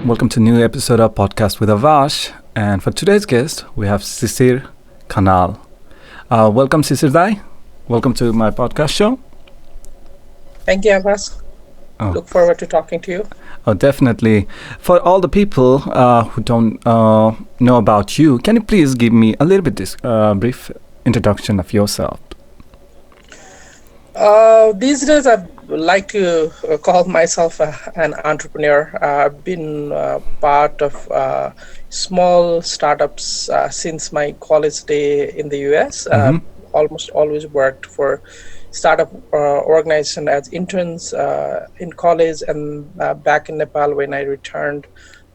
Welcome to a new episode of Podcast with Abhash. And for today's guest, we have Shisir Khanal. Welcome, Shisir Dai. Welcome to my podcast show. Thank you, Abbas. Oh, Look forward to talking to you. definitely. For all the people who don't know about you, can you please give me a little bit brief introduction of yourself? These days, I like to call myself an entrepreneur. I've been part of small startups since my college day in the US. Mm-hmm. Almost always worked for startup organization as interns in college and back in Nepal when I returned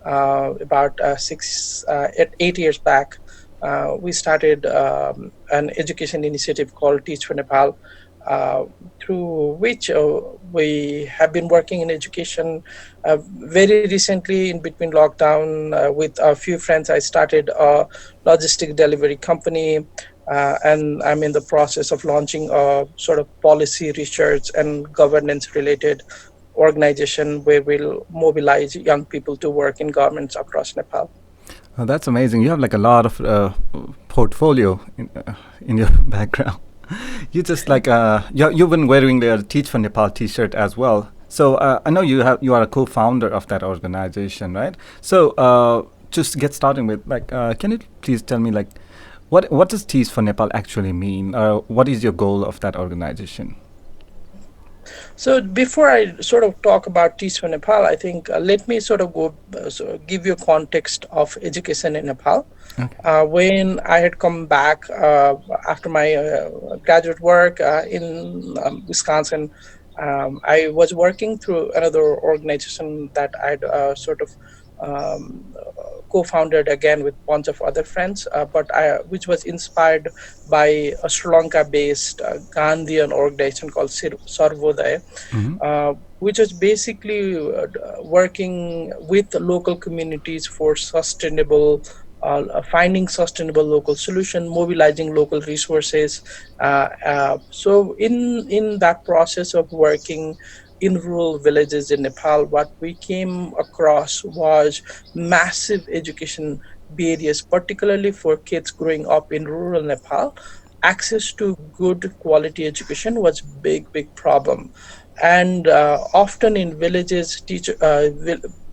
about 8 years back. We started an education initiative called Teach For Nepal, uh, through which we have been working in education. Very recently, in between lockdown, with a few friends, I started a logistic delivery company, and I'm in the process of launching a sort of policy research and governance related organization where we'll mobilize young people to work in governments across Nepal. Oh, that's amazing. You have like a lot of portfolio in your background. You just like you've been wearing the Teach for Nepal T-shirt as well. So I know you are a co-founder of that organization, right? So just to get started with, like, can you please tell me, like, what does Teach for Nepal actually mean? What is your goal of that organization? So before I sort of talk about Teach for Nepal, I think let me sort of give you a context of education in Nepal. Okay. When I had come back after my graduate work in Wisconsin, I was working through another organization that I'd sort of co-founded again with a bunch of other friends, which was inspired by a Sri Lanka-based Gandhian organization called Sarvodaya, Mm-hmm. which was basically working with local communities for finding sustainable local solution, mobilizing local resources. So in that process of working in rural villages in Nepal, what we came across was massive education barriers, particularly for kids growing up in rural Nepal. Access to good quality education was big problem, and often in villages,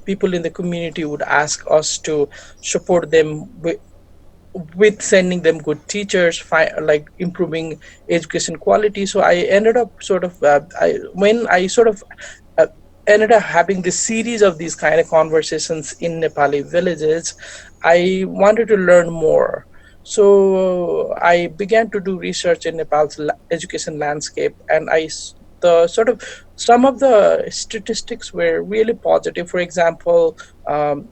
people in the community would ask us to support them with sending them good teachers, like improving education quality. So I ended up sort of when I sort of uh, ended up having this series of these kind of conversations in Nepali villages, I wanted to learn more. So I began to do research in Nepal's education landscape, and the sort of some of the statistics were really positive. For example,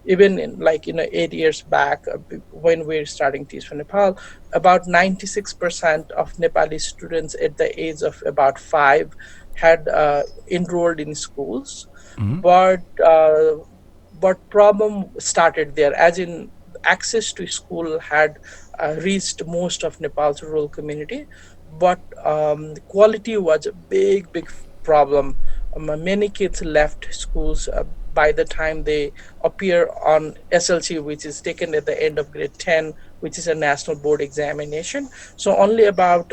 even in, like, 8 years back, when we're starting Teach for Nepal, about 96% of Nepali students at the age of about 5 had enrolled in schools, Mm-hmm. but problem started there, as in access to school had reached most of Nepal's rural community, but the quality was a big problem. Many kids left schools by the time they appear on SLC, which is taken at the end of grade 10, which is a national board examination. So only about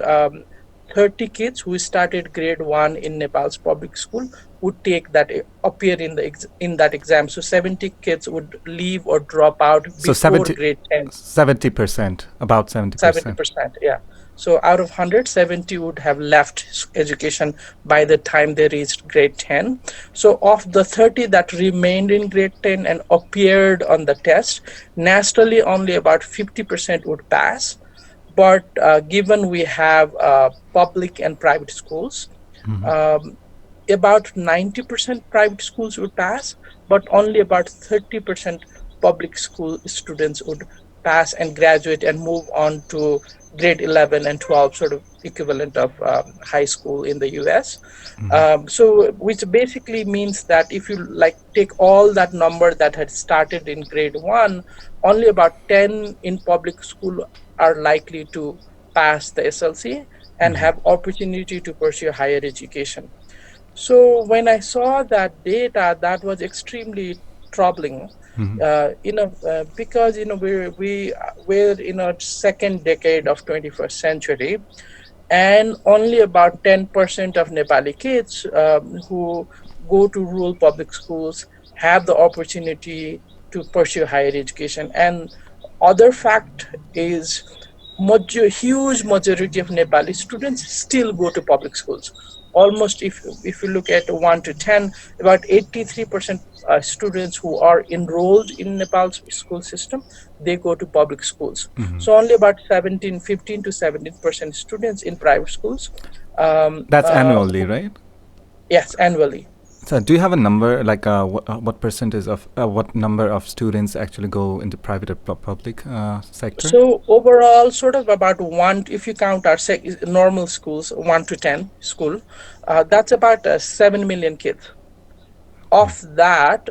30 kids who started grade 1 in Nepal's public school would take that, appear in in that exam. So 70 kids would leave or drop out So before 70, grade 10. 70%, about 70%. 70%, yeah. So out of 100, 70 would have left education by the time they reached grade 10. So of the 30 that remained in grade 10 and appeared on the test, nationally only about 50% would pass. But given we have public and private schools, Mm-hmm. um, about 90% private schools would pass, but only about 30% public school students would pass and graduate and move on to grade 11 and 12, sort of equivalent of high school in the US. Mm-hmm. So which basically means that if you like take all that number that had started in grade 1, only about 10 in public school are likely to pass the SLC and Mm-hmm. have opportunity to pursue higher education. So when I saw that data, that was extremely troubling. Mm-hmm. Because we're in our second decade of 21st century, and only about 10% of Nepali kids who go to rural public schools have the opportunity to pursue higher education. And other fact is huge majority of Nepali students still go to public schools. Almost, if you look at 1 to 10, about 83% students who are enrolled in Nepal's school system, they go to public schools. Mm-hmm. So only about 15 to 17% students in private schools. Um, That's uh, annually, who- right? yes, annually. So, do you have a number, like what percentage of what number of students actually go into private or public sector? So overall, sort of about one, if you count our normal schools, 1 to 10 school, that's about 7 million kids. Oh. Of that,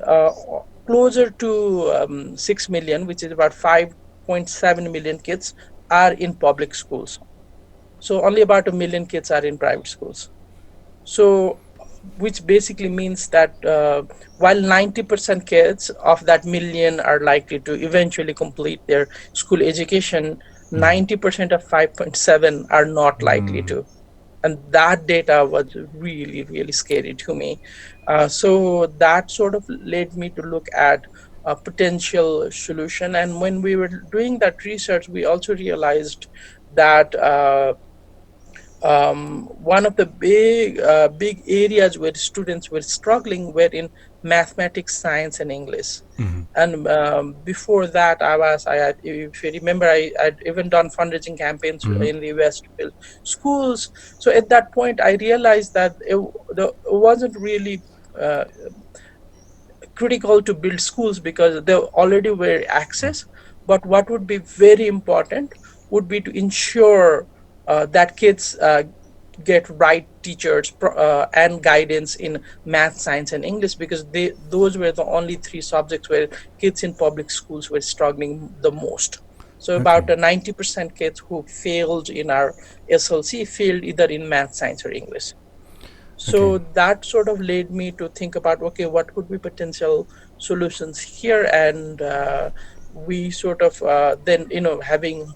closer to 6 million, which is about 5.7 million kids, are in public schools. So only about a million kids are in private schools. So, which basically means that while 90% kids of that million are likely to eventually complete their school education, Mm-hmm. 90% of 5.7 are not likely Mm. to. And that data was really, really scary to me. So that sort of led me to look at a potential solution. And when we were doing that research, we also realized that one of the big areas where students were struggling were in mathematics, science, and English. Mm-hmm. And before that, if you remember, I'd even done fundraising campaigns Mm-hmm. in the US to build schools. So at that point, I realized that it wasn't really uh, critical to build schools because they already were access. But what would be very important would be to ensure that kids get right teachers and guidance in math, science, and English, because those were the only three subjects where kids in public schools were struggling the most. So Okay. about 90% kids who failed in our SLC failed either in math, science, or English. Okay. So that sort of led me to think about, okay, what could be potential solutions here. And we sort of then, having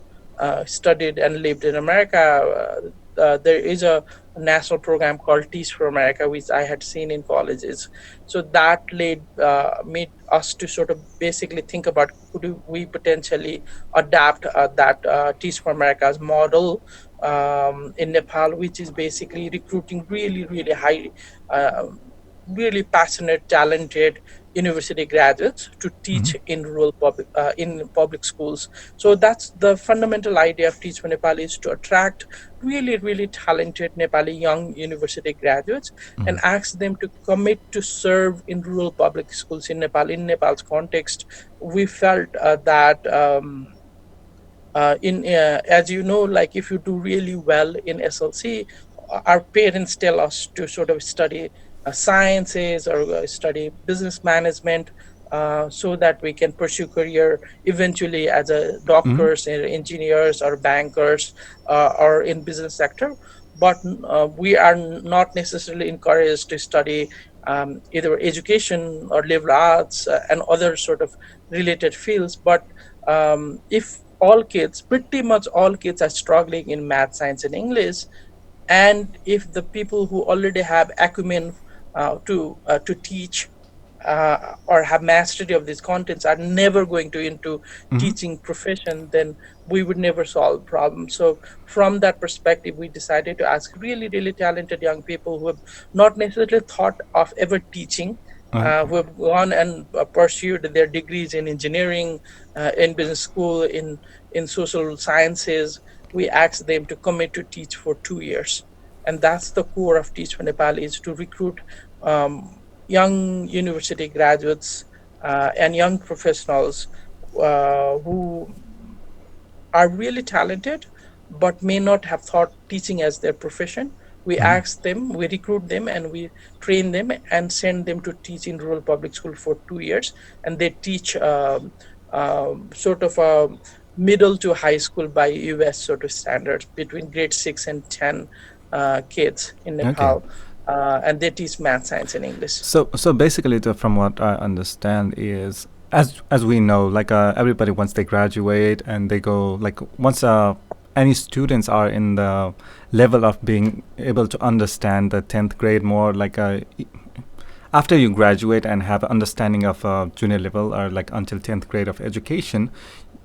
studied and lived in America, there is a national program called Teach For America, which I had seen in colleges. So that made us to sort of basically think about, could we potentially adapt that Teach For America's model in Nepal, which is basically recruiting really, really uh, really passionate, talented university graduates to Mm-hmm. teach in in public schools. So that's the fundamental idea of Teach for Nepal, is to attract really, really talented Nepali young university graduates Mm-hmm. and ask them to commit to serve in rural public schools in Nepal. In Nepal's context, we felt that. In As you know, like if you do really well in SLC, our parents tell us to sort of study sciences or study business management, so that we can pursue career eventually as a Mm-hmm. doctors or engineers or bankers, or in business sector. But we are not necessarily encouraged to study either education or liberal arts and other sort of related fields. But if all kids, pretty much all kids, are struggling in math, science, and English, and if the people who already have acumen to teach or have mastery of these contents are never going to into Mm-hmm. teaching profession, then we would never solve problems. So from that perspective, we decided to ask really, really talented young people who have not necessarily thought of ever teaching, Okay. who have gone and pursued their degrees in engineering, in business school, in social sciences. We asked them to commit to teach for 2 years. And that's the core of Teach for Nepal, is to recruit young university graduates and young professionals who are really talented but may not have thought teaching as their profession. We Mm-hmm. ask them, we recruit them, and we train them and send them to teach in rural public school for 2 years. And they teach sort of a middle to high school by US sort of standards, between grade 6 and 10 kids in Okay. Nepal. and they teach math, science, and English. So basically, from what I understand is, as we know, like everybody once they graduate and they go, like once any students are in the level of being able to understand the 10th grade more, like after you graduate and have understanding of junior level or like until 10th grade of education,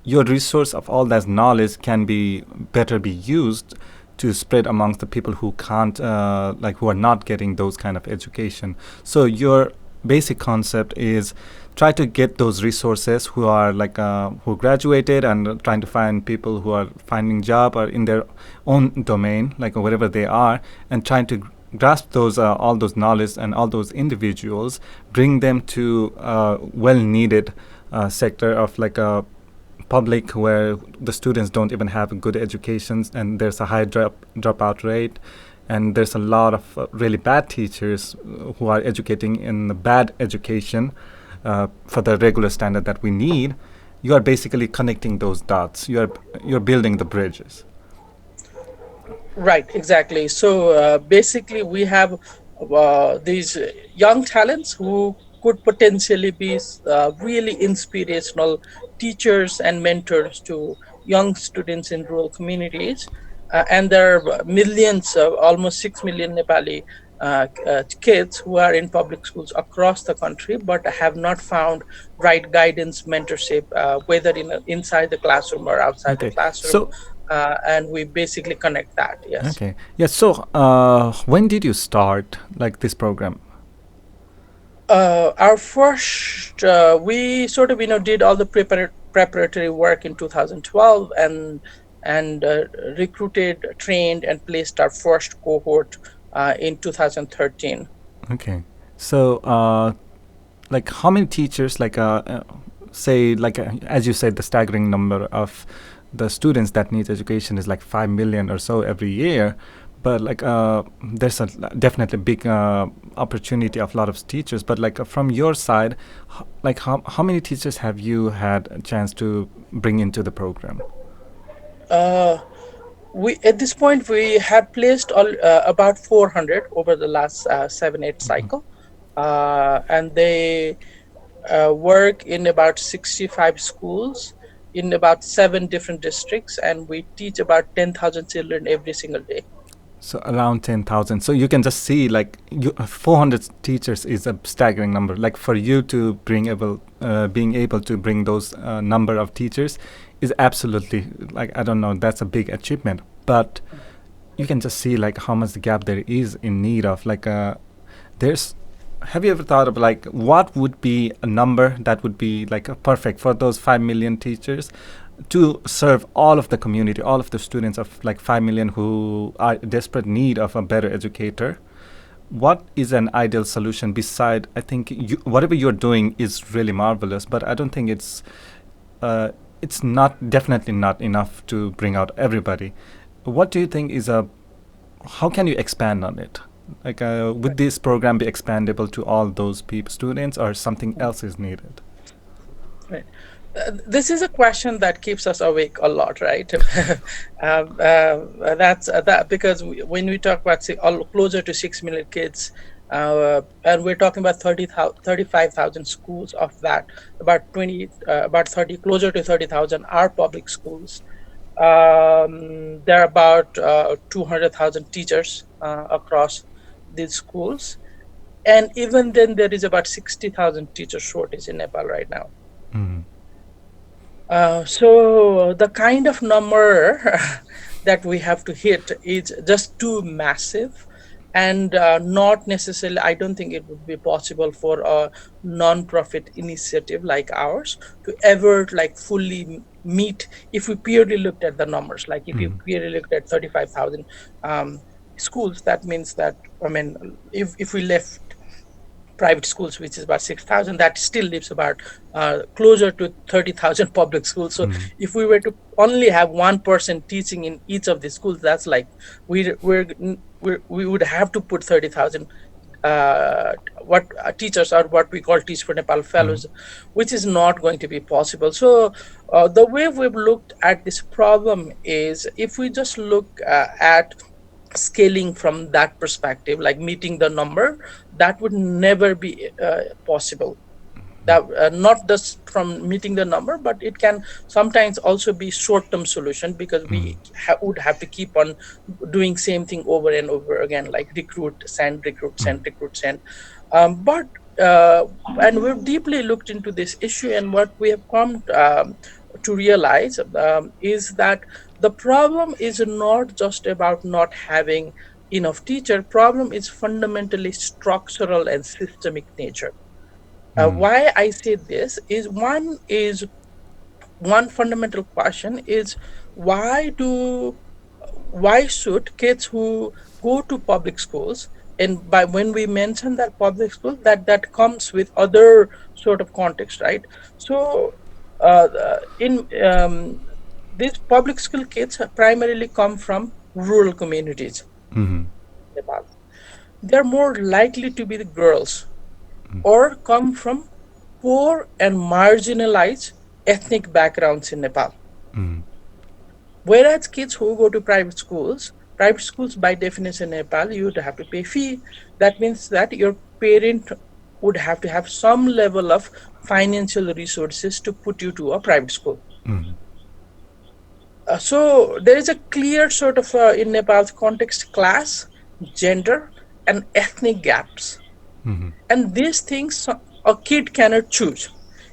your resource of all that knowledge can be better be used to spread amongst the people who can't like who are not getting those kind of education. So your basic concept is try to get those resources who are like who graduated and trying to find people who are finding job or in their own domain, like wherever they are, and trying to grasp those all those knowledge and all those individuals, bring them to well needed sector of like a public where the students don't even have good educations and there's a high dropout rate, and there's a lot of really bad teachers who are educating in the bad education for the regular standard that we need. You are basically connecting those dots. You're building the bridges. Right, exactly. So basically, we have these young talents who could potentially be really inspirational teachers and mentors to young students in rural communities. And there are millions, almost 6 million Nepali kids who are in public schools across the country, but have not found right guidance, mentorship, whether inside the classroom or outside the Okay, classroom. so And we basically connect that. Yes. okay, yes. So when did you start like this program? Our first, we sort of did all the preparatory work in 2012, and recruited, trained, and placed our first cohort in 2013. Okay, so like how many teachers like say like as you said, the staggering number of the students that needs education is like 5 million or so every year, but like there's a definitely big opportunity of a lot of teachers, but like from your side, like how many teachers have you had a chance to bring into the program? Uh, we At this point we had placed about 400 over the last 7-8 cycle, and they work in about 65 schools in about 7 different districts, and we teach about 10,000 children every single day. So around 10,000. So you can just see like 400 teachers is a staggering number. Like for you to being able to bring those number of teachers is absolutely, like, I don't know, that's a big achievement. But you can just see like how much the gap there is in need of like there's have you ever thought of like what would be a number that would be like perfect for those 5 million teachers to serve all of the community, all of the students of like 5 million who are in desperate need of a better educator? What is an ideal solution beside, I think whatever you're doing is really marvelous, but I don't think it's not, definitely not enough to bring out everybody. What do you think is how can you expand on it? Like, would this program be expandable to all those students, or something else is needed? Right. This is a question that keeps us awake a lot, right? That's that because when we talk about closer to 6 million kids, and we're talking about 35,000 schools, of that, about 30, closer to 30,000 are public schools. There are about 200,000 teachers across these schools. And even then, there is about 60,000 teacher shortage in Nepal right now. Mm. So the kind of number that we have to hit is just too massive, and not necessarily, I don't think it would be possible for a non-profit initiative like ours to ever like fully meet. If we purely looked at the numbers, like if you purely looked at 35,000 schools, that means that, I mean, if we left private schools, which is about 6,000, that still leaves about closer to 30,000 public schools. So if we were to only have one person teaching in each of the schools, that's like we would have to put 30,000 teachers, or what we call Teach For Nepal fellows, which is not going to be possible. So the way we've looked at this problem is, if we just look at scaling from that perspective, like meeting the number, that would never be possible. That not just from meeting the number, but it can sometimes also be short term solution, because we would have to keep on doing same thing over and over again, like recruit, send, recruit, send, recruit, send. But and we've deeply looked into this issue, and what we have come to realize is that the problem is not just about not having enough teacher. Problem is fundamentally structural and systemic nature. Why I say this is, one fundamental question is, why do why should kids who go to public schools, and by when we mention that public school, that comes with other sort of context, right? So in these public school kids primarily come from rural communities in Nepal. They're more likely to be the girls, or come from poor and marginalized ethnic backgrounds in Nepal. Whereas kids who go to private schools by definition in Nepal, you would have to pay fee. That means that your parent would have to have some level of financial resources to put you to a private school. So there is a clear sort of in Nepal's context, class, gender, and ethnic gaps. And these things a kid cannot choose.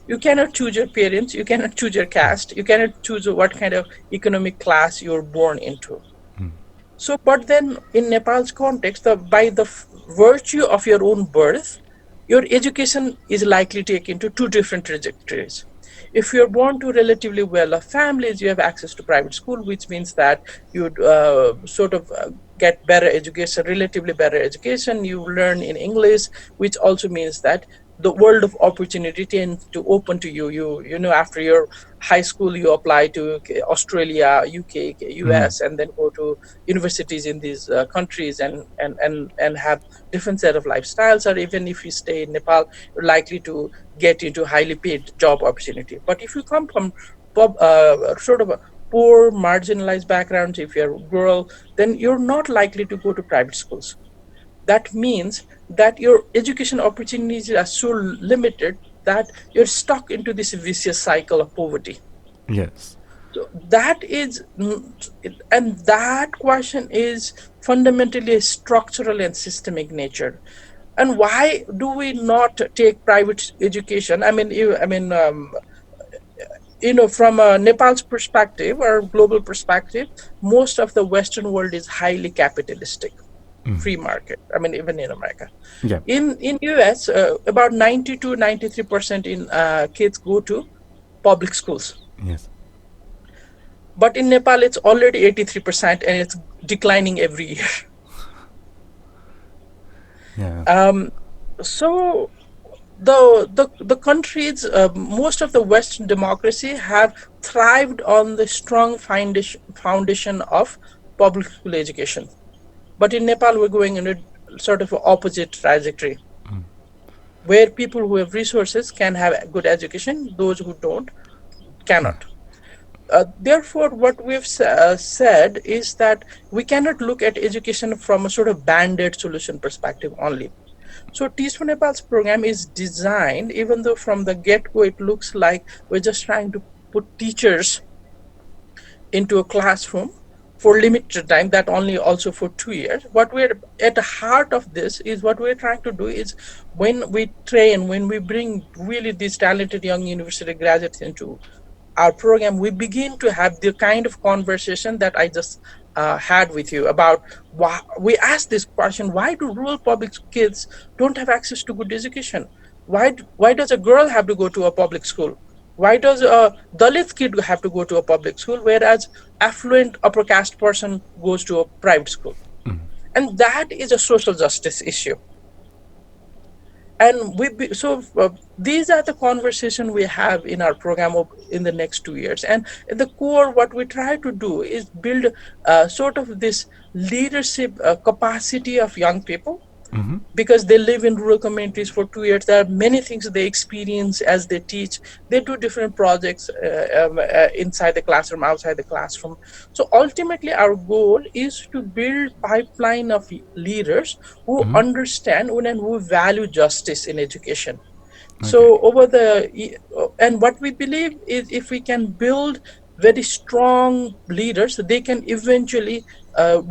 You cannot choose your parents, you cannot choose your caste, you cannot choose what kind of economic class you're born into. So, but then in Nepal's context, by the virtue of your own birth, your education is likely to take into two different trajectories. If you're born to relatively well-off families, you have access to private school, which means that you'd sort of get better education, relatively better education. You learn in English, which also means that the world of opportunity tends to open to you. You know, after your high school, you apply to Australia, UK, US, and then go to universities in these countries, and have different set of lifestyles. Or even if you stay in Nepal, you're likely to get into highly paid job opportunity. But if you come from sort of a poor marginalized backgrounds, if you're rural, then you're not likely to go to private schools. That means that your education opportunities are so limited that you're stuck into this vicious cycle of poverty. Yes. So that is, and that question is fundamentally structural and systemic nature. And why do we not take private education? I mean, from Nepal's perspective or global perspective, most of the Western world is highly capitalistic, free market. I mean, even in America, Yeah. in US, about 90 to 93% in kids go to public schools. Yes. But in Nepal, it's already 83%, and it's declining every year. Yeah. So the countries, most of the Western democracy have thrived on the strong foundation of public school education. But in Nepal, we're going in a sort of opposite trajectory, where people who have resources can have good education, those who don't cannot. Therefore, what we've said is that we cannot look at education from a sort of band-aid solution perspective only. So Teach For Nepal's program is designed, even though from the get-go it looks like we're just trying to put teachers into a classroom for limited time, that only also for 2 years. What we're at the heart of this is, what we're trying to do is, when we train, when we bring really these talented young university graduates into our program, we begin to have the kind of conversation that I just had with you about. Why we ask this question: why do rural public kids don't have access to good education? Why does a girl have to go to a public school? Why does a Dalit kid have to go to a public school, whereas affluent upper caste person goes to a private school? And that is a social justice issue. And these are the conversation we have in our program in the next 2 years. And at the core, what we try to do is build sort of this leadership capacity of young people, Mm-hmm. because they live in rural communities for 2 years. There are many things they experience as they teach. They do different projects inside the classroom, outside the classroom. So ultimately our goal is to build pipeline of leaders who Mm-hmm. understand and who value justice in education. Okay. So and what we believe is, if we can build very strong leaders, they can eventually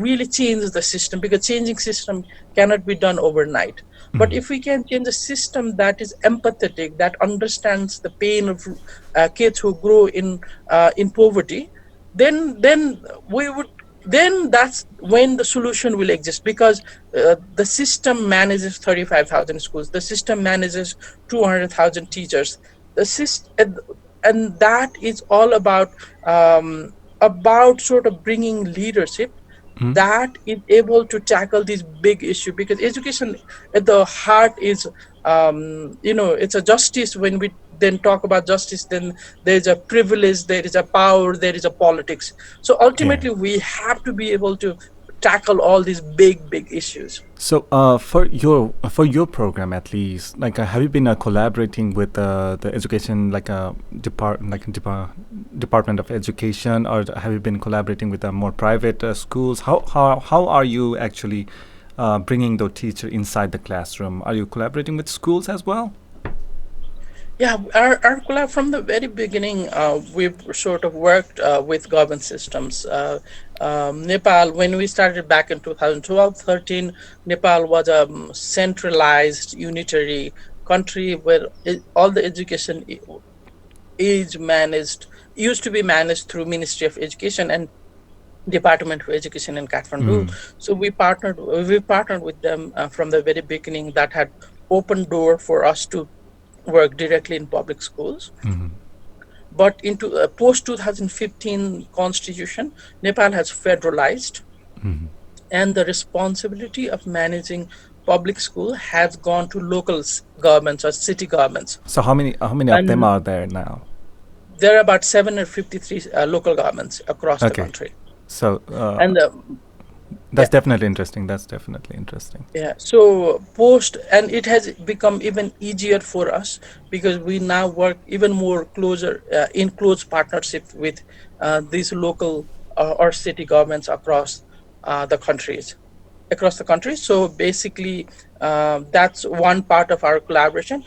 really change the system, because changing system cannot be done overnight. But Mm-hmm. if we can change a system that is empathetic, that understands the pain of kids who grow in poverty, then we would then that's when the solution will exist. Because the system manages 35,000 schools, the system manages 200,000 teachers, the system, and that is all about sort of bringing leadership Mm-hmm. that is able to tackle these big issue. Because education at the heart is, it's a justice. When we then talk about justice, then there's a privilege, there is a power, there is a politics. So Yeah. ultimately we have to be able to tackle all these big issues. So, for your program at least, like, have you been collaborating with the education, like a department of education, or have you been collaborating with more private schools? How are you actually bringing the teacher inside the classroom? Are you collaborating with schools as well? Yeah, our collab from the very beginning, we've sort of worked with government systems. Nepal, when we started back in 2012, 13, Nepal was a centralized, unitary country where all the education is managed, used to be managed through Ministry of Education and Department of Education in Kathmandu. Mm-hmm. So we partnered with them from the very beginning. That had opened door for us to work directly in public schools. Mm-hmm. But into post 2015 constitution, Nepal has federalized, Mm-hmm. and the responsibility of managing public school has gone to local governments or city governments. So how many of them And are there now? there are about 753 local governments across the Okay. country. So And that's definitely interesting. That's definitely interesting. Yeah, so post, and it has become even easier for us because we now work even more closer, in close partnership with these local or city governments across the country. So basically, that's one part of our collaboration.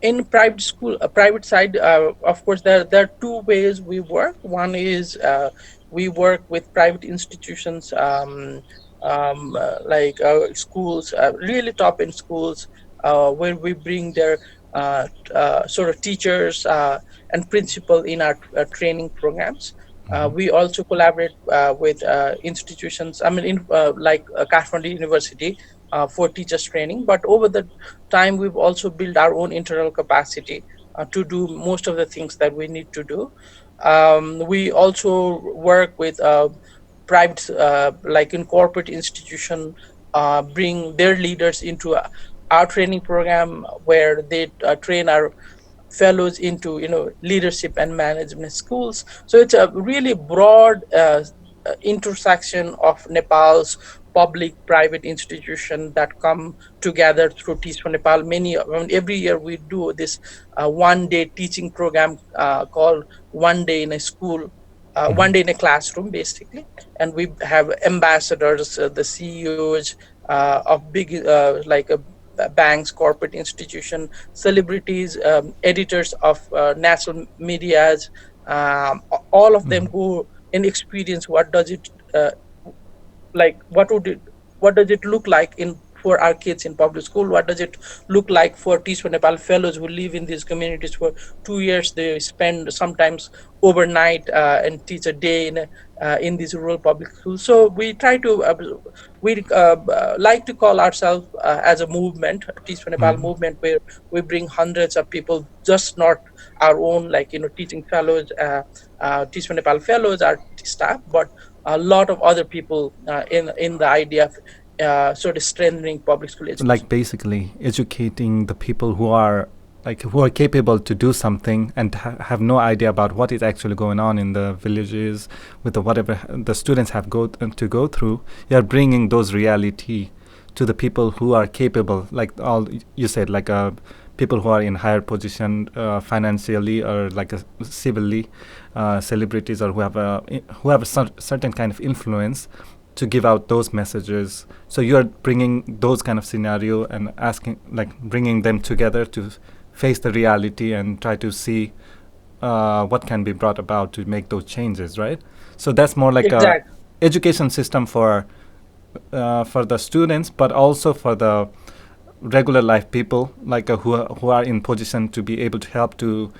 In private school, private side, of course, there are two ways we work. One is we work with private institutions, like schools, really top end schools, where we bring their sort of teachers and principal in our training programs. Mm-hmm. We also collaborate with institutions, I mean, like Kathmandu University, for teachers training. But over the time, we've also built our own internal capacity to do most of the things that we need to do. We also work with private, like in corporate institution, bring their leaders into our training program, where they train our fellows into leadership and management schools. So it's a really broad intersection of Nepal's public private institution that come together through Teach for Nepal. Every year we do this 1 day teaching program called One Day in a School, Mm-hmm. 1 day in a classroom, basically. And we have ambassadors, the CEOs of big, like banks, corporate institution, celebrities, editors of national medias, all of them Mm-hmm. go and experience what does it like what does it look like in for our kids in public school. What does it look like for Teach for Nepal fellows who live in these communities for 2 years? They spend sometimes overnight and teach a day in these rural public schools. So we try to like to call ourselves as a movement, Teach for Nepal Mm-hmm. movement, where we bring hundreds of people, just not our own, like teaching fellows, Teach for Nepal fellows, our staff, but a lot of other people in the idea of sort of strengthening public school Like education. basically educating the people who are capable to do something and have no idea about what is actually going on in the villages with the whatever the students have to go through. You are bringing those reality to the people who are capable, like all you said, like people who are in higher position financially or like civilly, celebrities, or who have a certain kind of influence to give out those messages. So you're bringing those kind of scenario and asking, like bringing them together to face the reality and try to see what can be brought about to make those changes, right? So that's more like a Exactly. education system for the students, but also for the regular life people, like who are in position to be able to help to.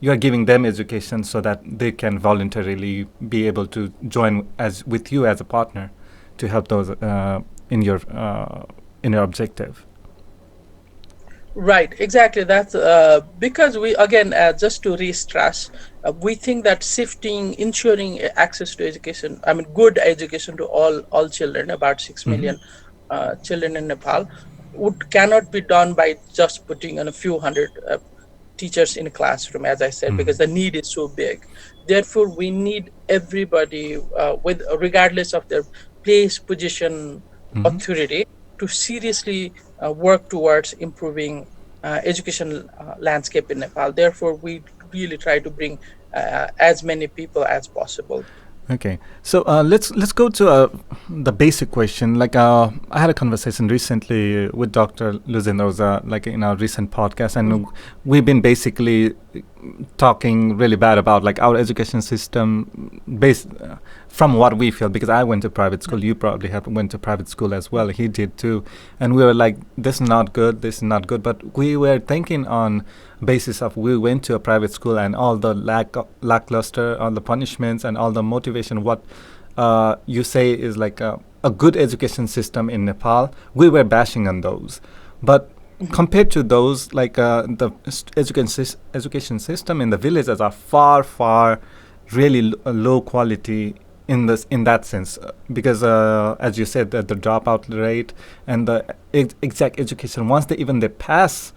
You are giving them education so that they can voluntarily be able to join as with you as a partner to help those in your objective. Right, exactly. That's because we, again, just to re-stress, we think that shifting, ensuring access to education, I mean, good education to all children, about 6 million children in Nepal, would cannot be done by just putting in a few hundred teachers in a classroom, as I said, because the need is so big. Therefore, we need everybody, with regardless of their place, position, authority, to seriously work towards improving education landscape in Nepal. Therefore, we really try to bring as many people as possible. Okay, so let's go to the basic question. Like I had a conversation recently with Dr. Luzendroza, like in our recent podcast, and we've been basically talking really bad about like our education system based from what we feel, because I went to private school, you probably have went to private school as well, he did too, and we were like, this is not good, this is not good, but we were thinking on basis of we went to a private school and all the lackluster, all the punishments and all the motivation, what you say is like a good education system in Nepal, we were bashing on those, but compared to those, like the education system in the villages are far really low quality in that sense, because as you said, the dropout rate and the exact education, once they pass,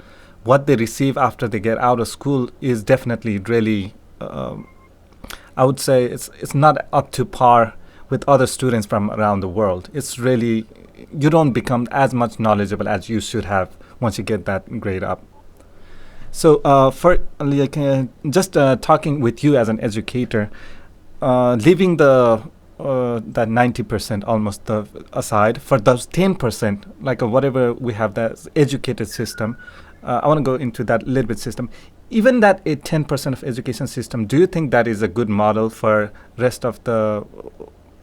what they receive after they get out of school is definitely really I would say it's not up to par with other students from around the world. It's really, you don't become as much knowledgeable as you should have once you get that grade up. So for like just talking with you as an educator, leaving the that 90% almost aside, for those 10%, like whatever we have that educated system, I want to go into that little bit system. Even that 10% of education system, do you think that is a good model for rest of the,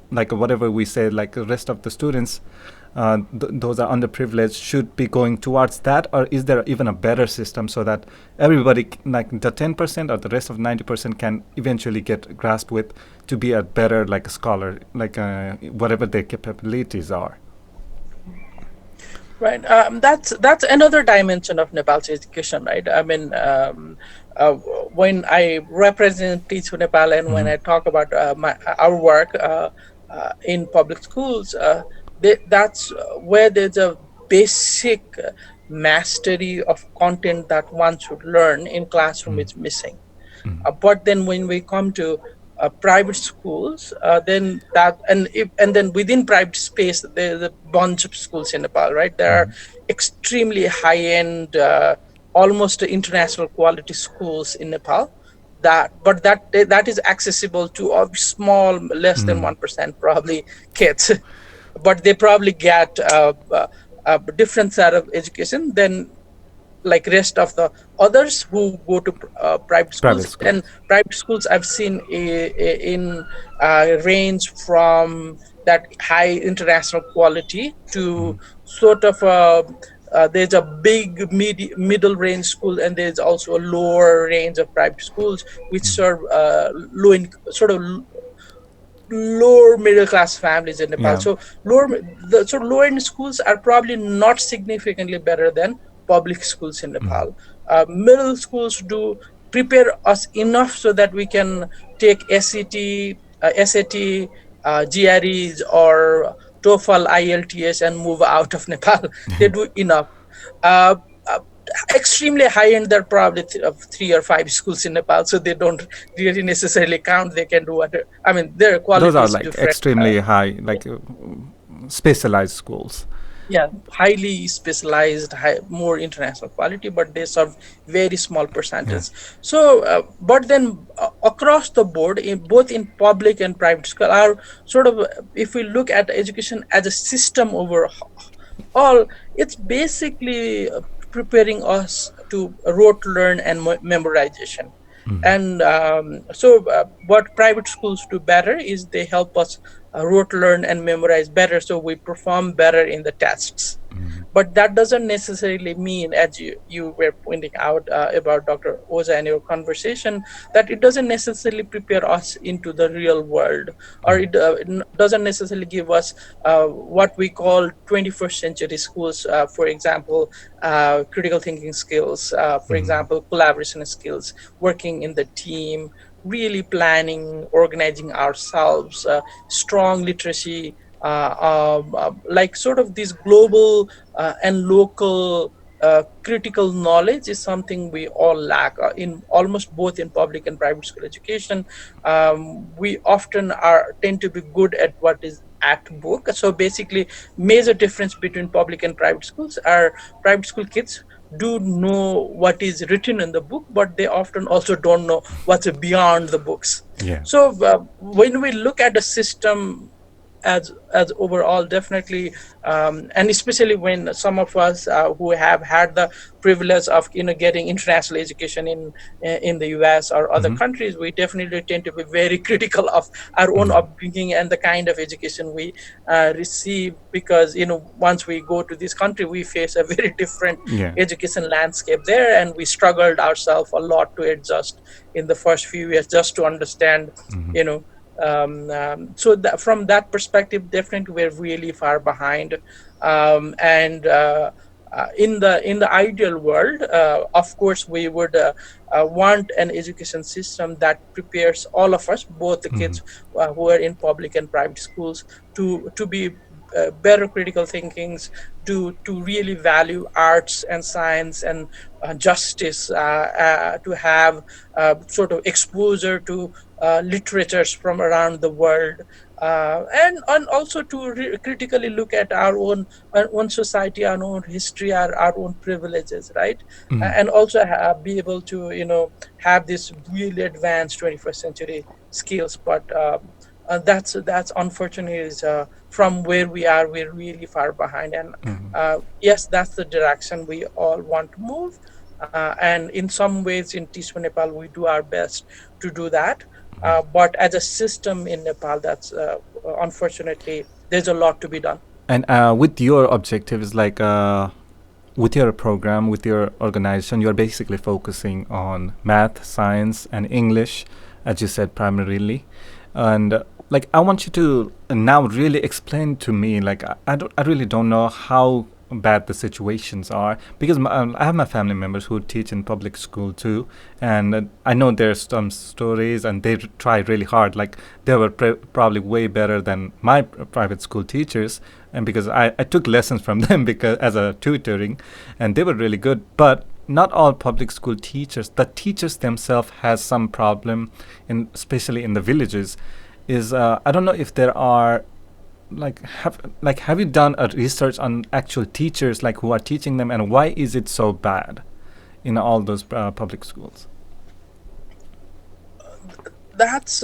like whatever we say, like the rest of the students, those are underprivileged, should be going towards that, or is there even a better system so that everybody, like the 10% or the rest of 90%, can eventually get grasped with to be a better like scholar, like whatever their capabilities are? Right. That's another dimension of Nepal's education, right? I mean, when I represent Teach For Nepal, and when I talk about our work in public schools, that's where there's a basic mastery of content that one should learn in classroom is missing. But then when we come to private schools, then that, and then within private space, there's a bunch of schools in Nepal, right? There are extremely high end, almost international quality schools in Nepal. That is accessible to a small, less than 1% probably kids, but they probably get a different set of education than like rest of the others who go to private Private schools. And schools. private schools I've seen in range from that high international quality to sort of there's a big middle range school, and there's also a lower range of private schools which serve sort of lower middle class families in Nepal. Yeah. So lower end schools are probably not significantly better than public schools in Nepal. Middle schools do prepare us enough so that we can take SAT, GREs, or TOEFL, IELTS, and move out of Nepal. They do enough. Uh, uh, Extremely high end, there are probably three or five schools in Nepal, so they don't really necessarily count. They can do what, I mean, their Those quality are is like different. extremely high, like specialized schools. yeah, highly specialized, more international quality, but they serve very small Yeah. percentage. So but then across the board, in both in public and private school, are sort of, if we look at education as a system overall, it's basically preparing us to rote learn and memorization. Mm. And what private schools do better is they help us rote learn and memorize better, so we perform better in the tests. Mm. But that doesn't necessarily mean, as you were pointing out about Dr. Oza and your conversation, that it doesn't necessarily prepare us into the real world, or Mm. it doesn't necessarily give us what we call 21st century schools, for example, critical thinking skills, for Mm. example, collaboration skills, working in the team, really planning, organizing ourselves, strong literacy, like sort of these global and local critical knowledge is something we all lack in almost both in public and private school education. We often are tend to be good at what is at book. So basically, major difference between public and private schools are private school kids do know what is written in the book, but they often also don't know what's beyond the books. Yeah. So when we look at the system as overall, definitely, and especially when some of us who have had the privilege of getting international education in the US or other Mm-hmm. countries, we definitely tend to be very critical of our own Yeah. upbringing and the kind of education we receive, because once we go to this country, we face a very different Yeah. education landscape there, and we struggled ourselves a lot to adjust in the first few years just to understand Mm-hmm. you know so that from that perspective, definitely we're really far behind. And in the ideal world, of course, we would want an education system that prepares all of us, both the Mm-hmm. kids who are in public and private schools, to be better critical thinkings, to really value arts and science and justice, to have sort of exposure to literatures from around the world, and also to critically look at our own society, our own history, our own privileges, right? Mm-hmm. And also be able to have this really advanced 21st century skills. But that's unfortunately is from where we are, we're really far behind. And Mm-hmm. yes, that's the direction we all want to move. And in some ways, in Teach for Nepal, we do our best to do that. But as a system in Nepal, that's unfortunately, there's a lot to be done. And with your objective is like with your program, with your organization, you're basically focusing on math, science, and English, as you said, primarily. And like, I want you to now really explain to me, like, I really don't know how bad the situations are, because I have my family members who teach in public school too, and I know there's some stories, and they try really hard. Like, they were probably way better than my private school teachers, and because I took lessons from them because as a tutoring, and they were really good. But not all public school teachers, the teachers themselves has some problem, in especially in the villages. Is I don't know if there are have you done a research on actual teachers, like who are teaching them, and why is it so bad in all those public schools? That's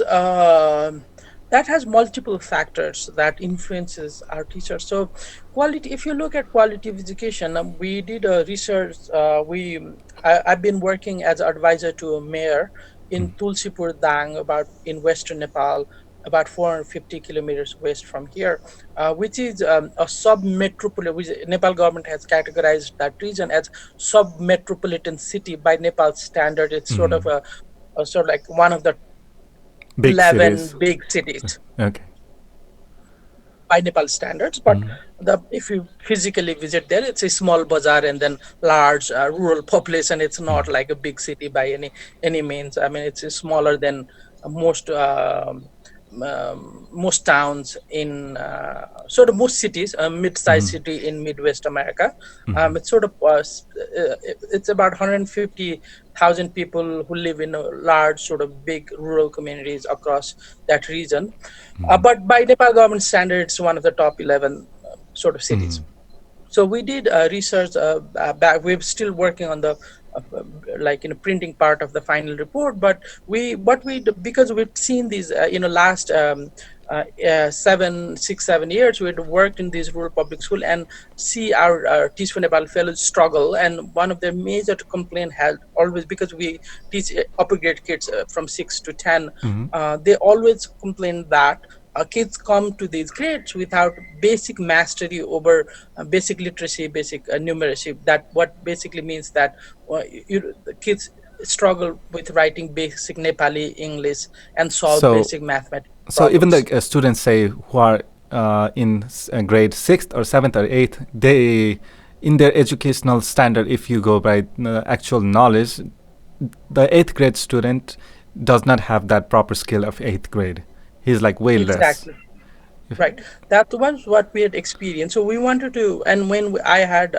that has multiple factors that influences our teachers. So quality, if you look at quality of education, we did a research. I've been working as advisor to a mayor Mm. in Tulsipur Dang, about in western Nepal, about 450 kilometers west from here, which is a sub-metropolitan, which Nepal government has categorized that region as sub-metropolitan city by Nepal standard. It's sort of Mm. a sort of like one of the Big 11 cities. big cities Okay. by Nepal standards. But Mm. if you physically visit there, it's a small bazaar and then large rural population. It's Mm. not like a big city by any means. I mean, it's smaller than most most towns in sort of most cities, a mid-sized Mm. city in Midwest America. Mm. It's sort of it's about 150,000 people who live in a large sort of big rural communities across that region. Mm. But by Nepal government standards, it's one of the top 11 sort of cities. Mm. So we did research back. We're still working on the like printing part of the final report, but because we've seen these last 7 6 7 years we'd worked in these rural public school and see our Teach for Nepal fellows struggle. And one of their major complaint had always, because we teach upper grade kids from 6 to 10, Hmm. they always complain that kids come to these grades without basic mastery over basic literacy, basic numeracy. That what basically means that the kids struggle with writing basic Nepali, English, and solve So, basic mathematical so even the problems. students say who are in grade sixth or seventh or eighth, they, in their educational standard, if you go by actual knowledge, the eighth grade student does not have that proper skill of eighth grade. He's like way less. Exactly. If, Right. That was what we had experienced. So we wanted to, and when I had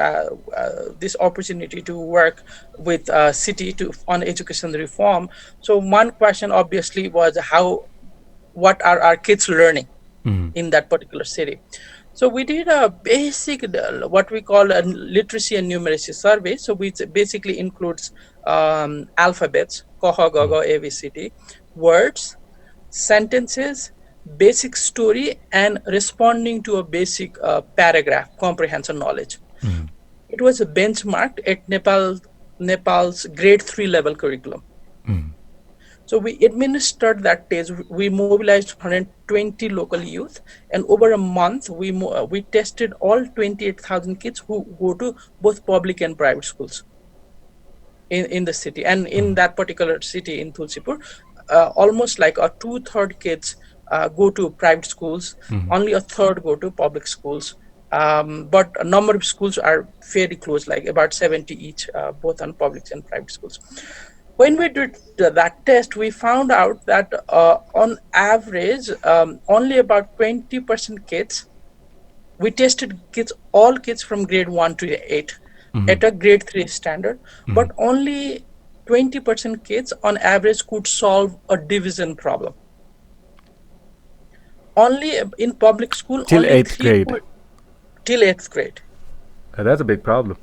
this opportunity to work with city to on education reform. So one question obviously was what are our kids learning mm, in that particular city. So we did a basic what we call a literacy and numeracy survey. So which basically includes alphabets, koha mm, gaga abcd, words, sentences, basic story, and responding to a basic paragraph comprehension knowledge. mm, It was benchmarked at Nepal's grade 3 level curriculum. mm, So we administered that test. We mobilized 120 local youth, and over a month, we tested all 28,000 kids who go to both public and private schools in the city. And in mm, that particular city in Tulsipur, almost like a two-third kids go to private schools, mm. only a third go to public schools. But a number of schools are fairly close, like about 70 each, both on public and private schools. When we did that test, we found out that on average, only about 20% kids, we tested kids, all kids from grade 1 to 8 Mm, at a grade 3 standard, mm. but only 20% kids on average could solve a division problem. Only in public school, Till only eighth 3 grade. point till 8th grade. That's a big problem.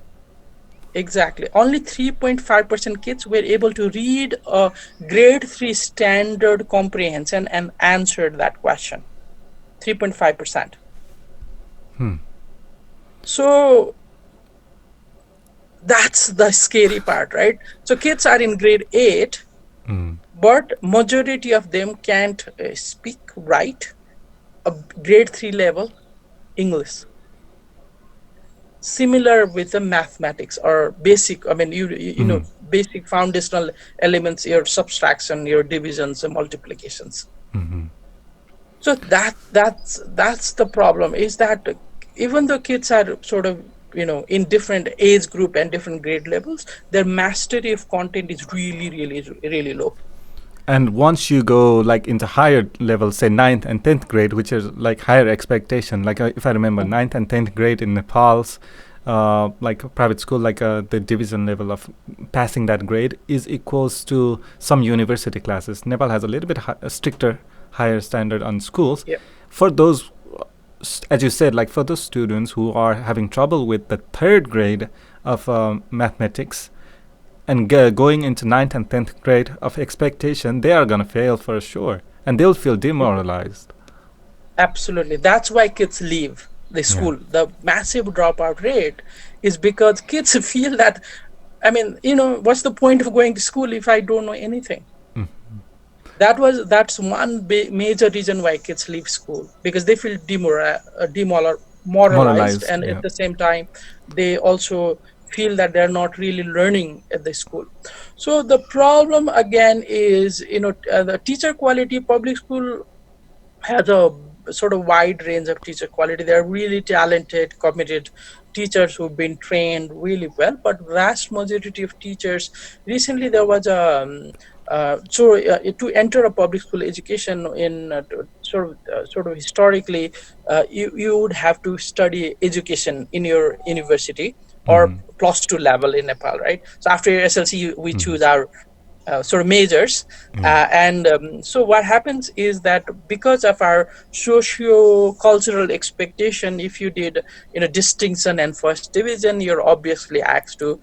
Exactly. Only 3.5% kids were able to read a grade 3 standard comprehension and answered that question. 3.5%. Hmm. So that's the scary part, right? So kids are in grade 8, Mm, but majority of them can't speak, write a grade 3 level English. Similar with the mathematics or basic, I mean, mm, basic foundational elements, your subtraction, your divisions and multiplications. mm. So that's the problem, is that even though kids are sort of in different age group and different grade levels, their mastery of content is really really really low. And once you go like into higher levels, say ninth and 10th grade, which is like higher expectation, like if I remember, Mhm. ninth and 10th grade in Nepal's like private school, like the division level of passing that grade is equals to some university classes. Nepal has a little bit stricter, higher standard on schools. Yep. For those, as you said, like for those students who are having trouble with the third grade of mathematics, and going into ninth and 10th grade of expectation, they are going to fail for sure. And they'll feel demoralized. Absolutely. That's why kids leave the Yeah. school. The massive dropout rate is because kids feel that, I mean, what's the point of going to school if I don't know anything? Mm. That's one major reason why kids leave school, because they feel demoralized, Moralized. and at Yeah. the same time they also feel that they're not really learning at the school. So the problem again is, the teacher quality. Public school has a sort of wide range of teacher quality. They're really talented, committed teachers who've been trained really well, but vast majority of teachers. Recently, there was a to enter a public school education in sort of historically, you would have to study education in your university or Mm-hmm. plus two level in Nepal, right? So after your SLC, we Mm-hmm. choose our sort of majors. Mm. And So what happens is that because of our socio-cultural expectation, if you did distinction and first division, you're obviously asked to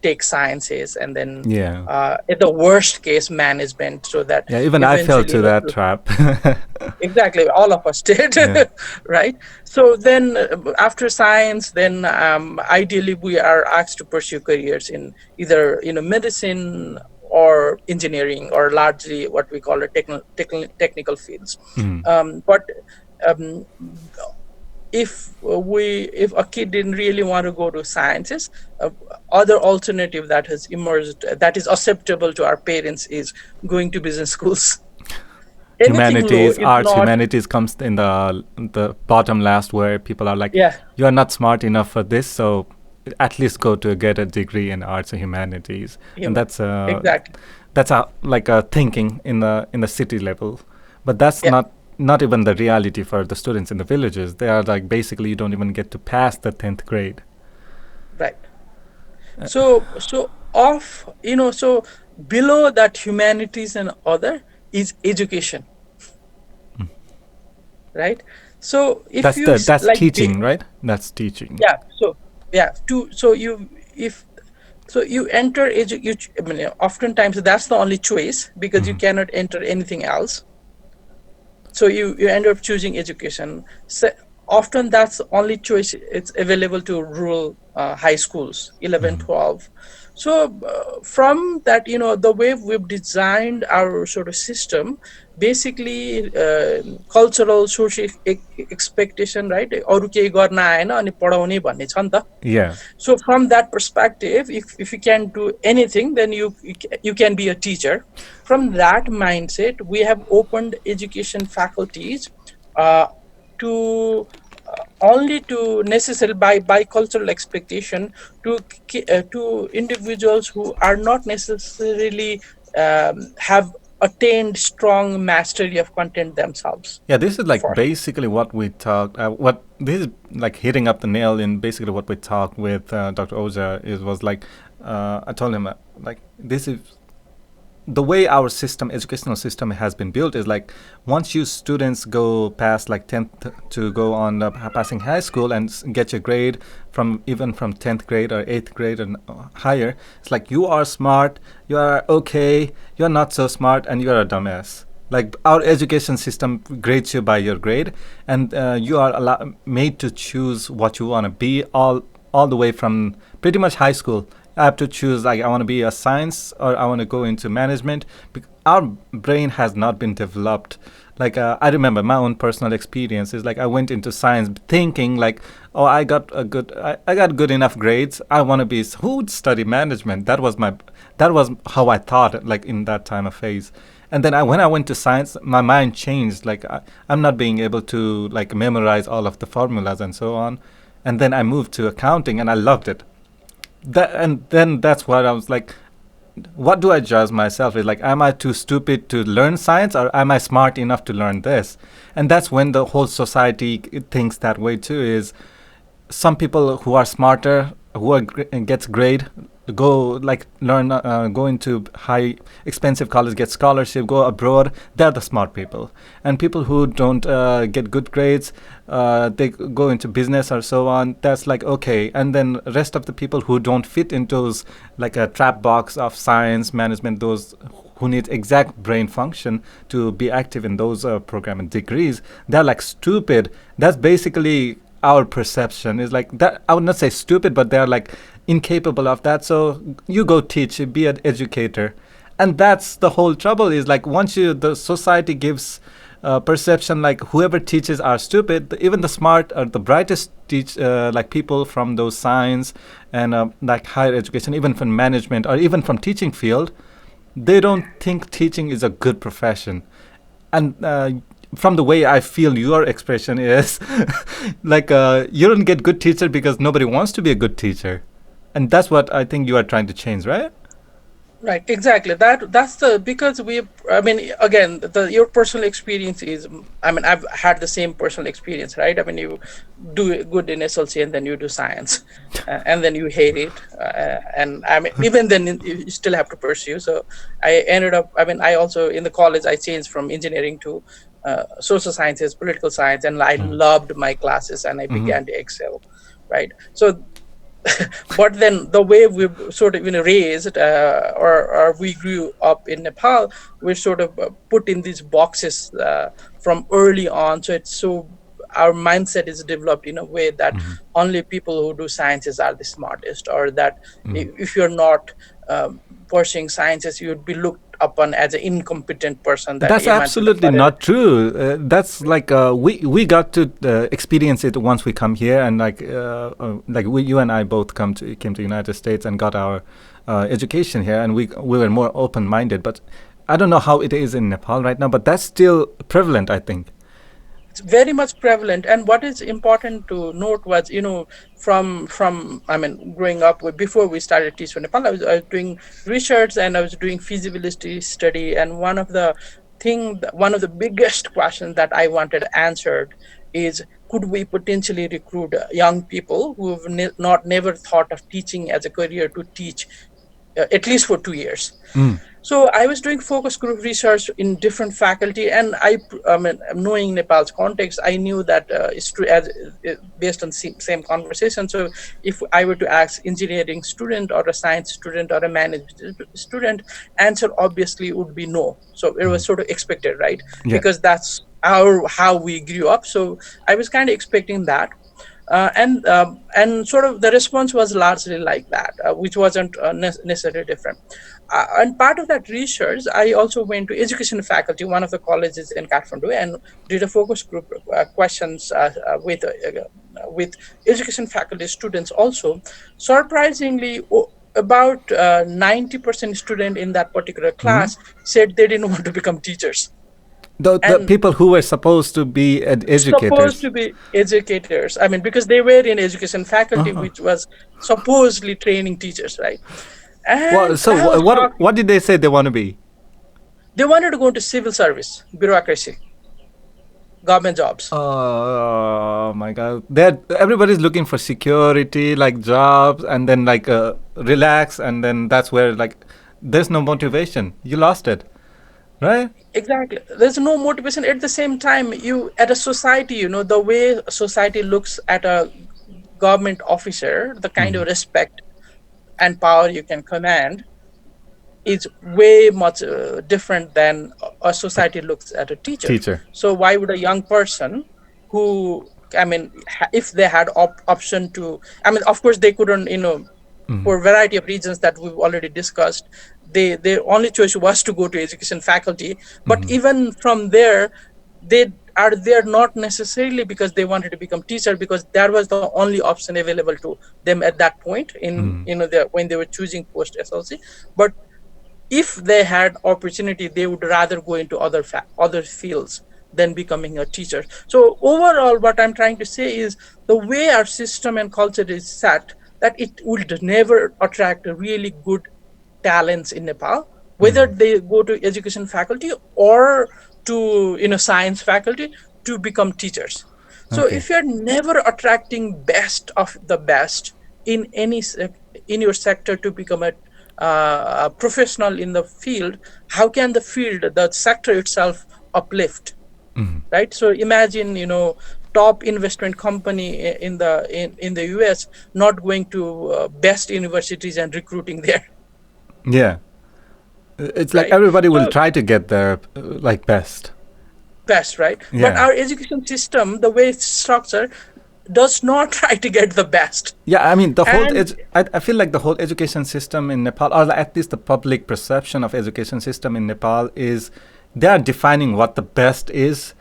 take sciences, and then Yeah. in the worst case management, so that Yeah, even I fell eventually to that trap. exactly all of us did. Yeah. Right. So then after science, then ideally we are asked to pursue careers in either medicine or engineering, or largely what we call technical fields. Mm. But um, if a kid didn't really want to go to sciences, uh, other alternative that has emerged that is acceptable to our parents is going to business schools. Anything low Humanities, is arts, not. humanities comes in the bottom last, where people are like, Yeah. you are not smart enough for this, so at least go to get a degree in arts and humanities. And Human. Exactly. that's a like a thinking in the city level, but that's Yeah. not even the reality for the students in the villages. They are like, basically you don't even get to pass the 10th grade. Right. So below that humanities and other is education, right? So if you That's like teaching, right? That's teaching. yeah. So yeah. To so you if so you enter I mean, oftentimes that's the only choice, because you Mhm. cannot enter anything else. So you end up choosing education. So often that's the only choice it's available to rural high schools, 11, Mhm. 12. So from that, the way we've designed our sort of system, basically cultural social expectation, right? अरू केही गर्न आएन अनि पढाउने भन्ने छ नि त. Yeah. So from that perspective, if you can do anything, then you can be a teacher. From that mindset, we have opened education faculties uh, to only to necessary by cultural expectation to individuals who are not necessarily have attained strong mastery of content themselves. Yeah, this is like For basically what we talked. What this is like hitting up the nail in basically what we talked with Dr. Oza is was like, I told him like, this is the way our system, educational system, has been built is like, once you students go past like 10th to go on passing high school and get your grade from even from 10th grade or 8th grade and higher, it's like you are smart, you are okay, you're not so smart, and you're a dumbass. Like, our education system grades you by your grade, and you are made to choose what you want to be all the way from pretty much high school. I have to choose, like, I want to be a science or I want to go into management. Our brain has not been developed. Like, I remember my own personal experiences. Like, I went into science thinking like, oh, I got good enough grades. I want to be, who would study management? That was how I thought, like, in that time of phase. And then when I went to science, my mind changed. Like, I'm not being able to like memorize all of the formulas and so on. And then I moved to accounting, and I loved it. And then that's what I was like, what do I judge myself is like, am I too stupid to learn science, or am I smart enough to learn this? And that's when the whole society thinks that way too, is some people who are smarter, who are gets grade, go like learn, go into high expensive college, get scholarship, go abroad. They're the smart people. And people who don't get good grades, they go into business or so on. That's like, okay. And then rest of the people who don't fit into those, like a trap box of science management, those who need exact brain function to be active in those program and degrees, they're like stupid. That's basically our perception, is like that. I would not say stupid, but they're like incapable of that. So you go teach, be an educator. And that's the whole trouble, is like, once the society gives perception like whoever teaches are stupid, even the smart or the brightest like people from those science and like higher education, even from management or even from teaching field, they don't think teaching is a good profession. And from the way I feel your expression is, like, you don't get good teacher because nobody wants to be a good teacher. And that's what I think you are trying to change, right? Right, exactly. That's the because we. I mean, again, the your personal experience is. I mean, I've had the same personal experience, right? I mean, you do good in SLC and then you do science, and then you hate it, and I mean, even then you still have to pursue. So I ended up. I mean, I also in the college I changed from engineering to social sciences, political science, and I Mm. loved my classes and I Hmm. began to excel, right? So but then the way we sort of raised or we grew up in Nepal, we're sort of put in these boxes from early on. So it's so our mindset is developed in a way that Hmm. only people who do sciences are the smartest, or that Hmm. if you're not pursuing sciences, you'd be looked upon as an incompetent person that That's ये मान्छे त absolutely पढेर not true. That's like we got to experience it once we come here, and like you and I both came to United States and got our education here, and we were more open minded. But I don't know how it is in Nepal right now, but that's still prevalent, I think. it's very much prevalent. And what is important to note was, from I mean, growing up before we started Teach for Nepal, I was doing research and I was doing feasibility study. And one of the biggest questions that I wanted answered is, could we potentially recruit young people who've not never thought of teaching as a career to teach at least for 2 years. Mm. So I was doing focus group research in different faculty, and I mean, knowing Nepal's context, I knew that based on same conversation. So if I were to ask engineering student or a science student or a management student, answer obviously would be no. So it was Mm. sort of expected, right? Yeah. Because that's our how we grew up. So I was kind of expecting that. And sort of the response was largely like that, which wasn't necessarily different. And part of that research, I also went to education faculty, one of the colleges in Kathmandu, and did a focus group questions with education faculty students also. Surprisingly, about 90% student in that particular Hmm. class said they didn't want to become teachers. The And people who were supposed to be supposed educators. to be educators, I mean, because they were in education faculty, Uh-huh. which was supposedly training teachers, right? Well, And so I was shocked. what did they say they want to be? They wanted to go into civil service, bureaucracy, government jobs. Oh my God! Everybody's looking for security, like jobs, and then like relax, and then that's where like there's no motivation. You lost it, right? Exactly, there's no motivation. At the same time, you at a society, the way society looks at a government officer, the kind Hmm. of respect and power you can command is way much different than a A society looks at a teacher. teacher. So why would a young person who, I mean, if they had option to, I mean, of course they couldn't, Hmm. for a variety of reasons that we've already discussed, their only choice was to go to education faculty. But Hmm. even from there, they are there not necessarily because they wanted to become teacher, because that was the only option available to them at that point in Hmm. when they were choosing post SLC. But if they had opportunity, they would rather go into other fields than becoming a teacher. So overall, what I'm trying to say is the way our system and culture is set, that it would never attract really good talents in Nepal, whether Hmm. they go to education faculty or to science faculty to become teachers. So Okay. if you're never attracting best of the best in in your sector to become a professional in the field, how can the sector itself uplift, Hmm. right? So imagine, top investment company in the US not going to best universities and recruiting there. Yeah. It's like Right? everybody will So try to get there like best. best, right? But Yeah. our education system, the way it's structured, does not try to get the best. Yeah, I mean, And I feel like the whole education system in Nepal, or at least the public perception of education system in Nepal, is they are defining what the best is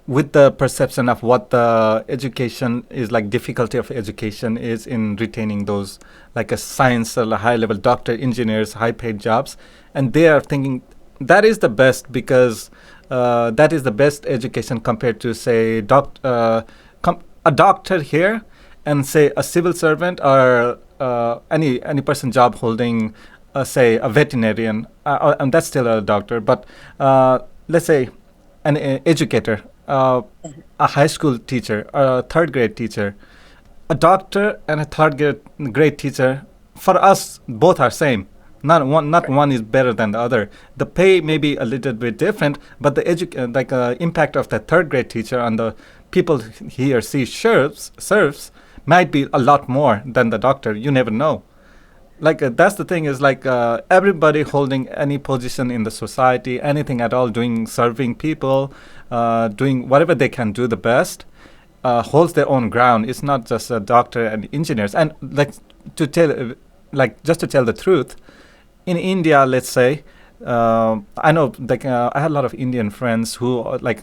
with the perception of what the education is, like difficulty of education is in retaining those like a science or a high level doctor, engineers, high paid jobs. And they are thinking that is the best because that is the best education compared to say a doctor here and say a civil servant or any person job holding say a veterinarian, and that's still a doctor, but let's say an educator, a high school teacher, a third grade teacher, a doctor and a third grade teacher, for us both are same. Not Right. one is better than the other. The pay may be a little bit different, but the impact of the third grade teacher on the people he or she serves might be a lot more than the doctor. You never know. Like that's the thing, is like everybody holding any position in the society, anything at all, doing serving people, doing whatever they can do the best, holds their own ground. It's not just a doctor and engineers. And like to tell, just to tell the truth, in India, let's say, I know like I had a lot of Indian friends who are like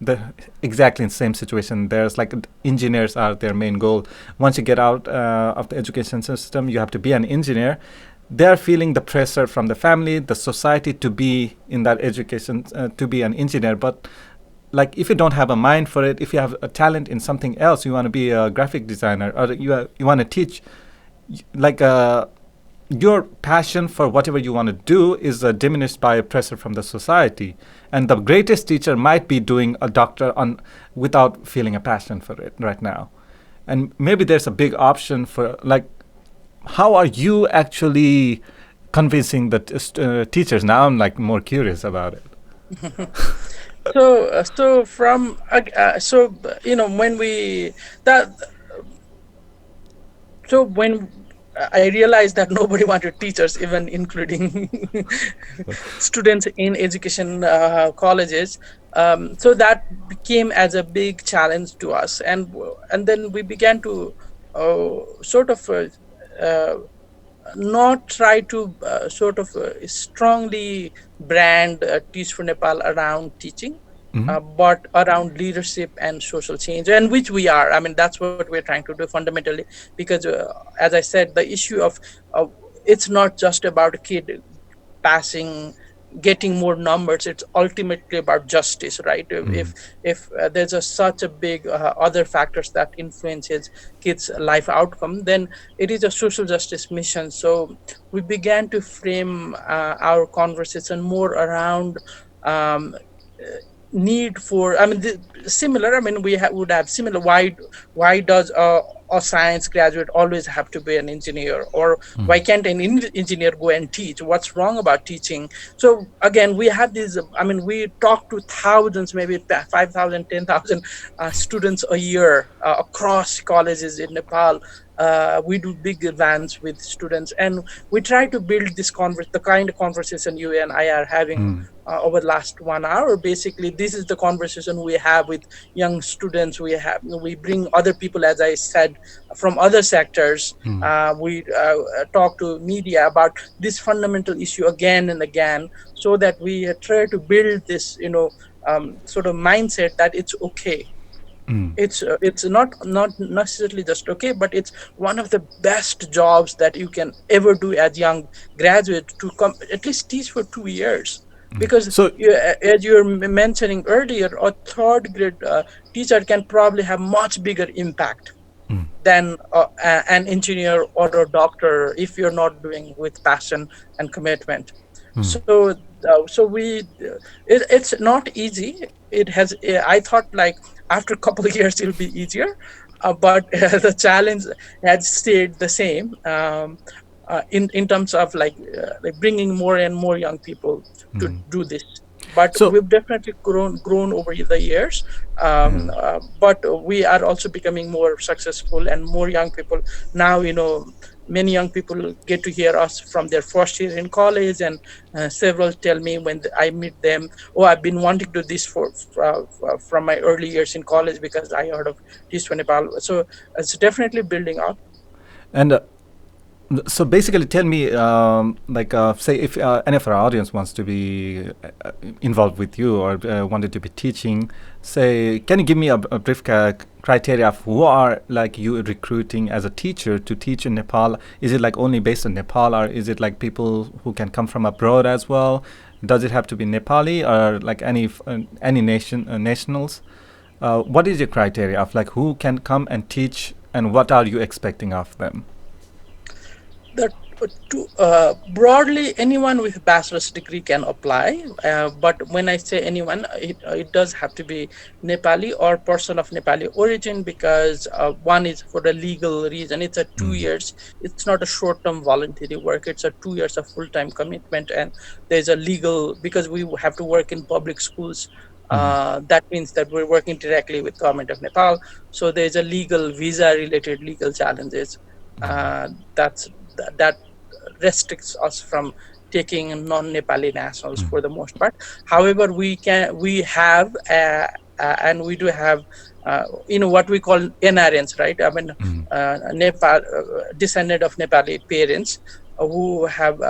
the exactly in the same situation. There's like engineers are their main goal. Once you get out of the education system, you have to be an engineer. They're feeling the pressure from the family, the society, to be in that education, to be an engineer. But like if you don't have a mind for it, if you have a talent in something else, you want to be a graphic designer, or you want to teach, like your passion for whatever you want to do is diminished by pressure from the society. And the greatest teacher might be doing a doctor on without feeling a passion for it right now. And maybe there's a big option for like, how are you actually convincing the teachers? Now I'm like more curious about it. So from when we that so when I realized that nobody wanted teachers, even including students in education colleges. So that became as a big challenge to us, and then we began to sort of uh, not try to strongly brand Teach for Nepal around teaching, Hmm. but around leadership and social change, and which we are. I mean, that's what we're trying to do fundamentally, because as I said, the issue of uh, it's not just about a kid passing, getting more numbers. It's ultimately about justice, right? Mm. If there's such a big other factors that influences kids life outcome, then it is a social justice mission. So we began to frame our conversation more around um, need for, I mean, similar, I mean, would have similar. Why does a science graduate always have to be an engineer, or Mm. why can't an engineer go and teach? What's wrong about teaching? So again, we had these, I mean, we talk to thousands, maybe 5,000, 10,000 students a year across colleges in Nepal. We do big events with students, and we try to build this the kind of conversation you and I are having Mm. over the last 1 hour. Basically, this is the conversation we have with young students. We bring other people, as I said, from other sectors. Mm. We talk to media about this fundamental issue again and again, so that we try to build this, sort of mindset that it's okay. Mm. It's not necessarily just okay, but it's one of the best jobs that you can ever do as young graduate, to come at least teach for 2 years. Because So. as you were mentioning earlier, a third grade teacher can probably have much bigger impact Mm. than an engineer or a doctor, if you're not doing with passion and commitment. Mm. So uh, so we uh, it, it's not easy. I thought, like, after a couple of years it'll be easier, but the challenge has stayed the same, in terms of like bringing more and more young people to Mm. do this. But So. we've definitely grown over the years. Yeah. But we are also becoming more successful, and more young people now, many young people get to hear us from their first year in college, and several tell me when I meet them, oh, I've been wanting to do this from my early years in college, because I heard of Teach For Nepal. So it's definitely building up. And so basically, tell me, like, say, if any of our audience wants to be involved with you, or wanted to be teaching, say, can you give me a brief criteria of who are like you recruiting as a teacher to teach in Nepal? Is it like only based in Nepal, or is it like people who can come from abroad as well? Does it have to be Nepali, or like any nationals? What is your criteria of like who can come and teach, and what are you expecting of them? To broadly, anyone with bachelor's degree can apply, but when I say anyone, it does have to be Nepali or person of Nepali origin, because one is for the legal reason. It's a 2 years. It's not a short-term voluntary work. It's a 2 years of full-time commitment, and there's a legal, because we have to work in public schools. That means that we're working directly with government of Nepal. So there's a legal visa-related legal challenges. That's that restricts us from taking non-Nepali nationals for the most part. However, we have and we do have what we call NRNs, right? I mean, Nepal descendant of Nepali parents who have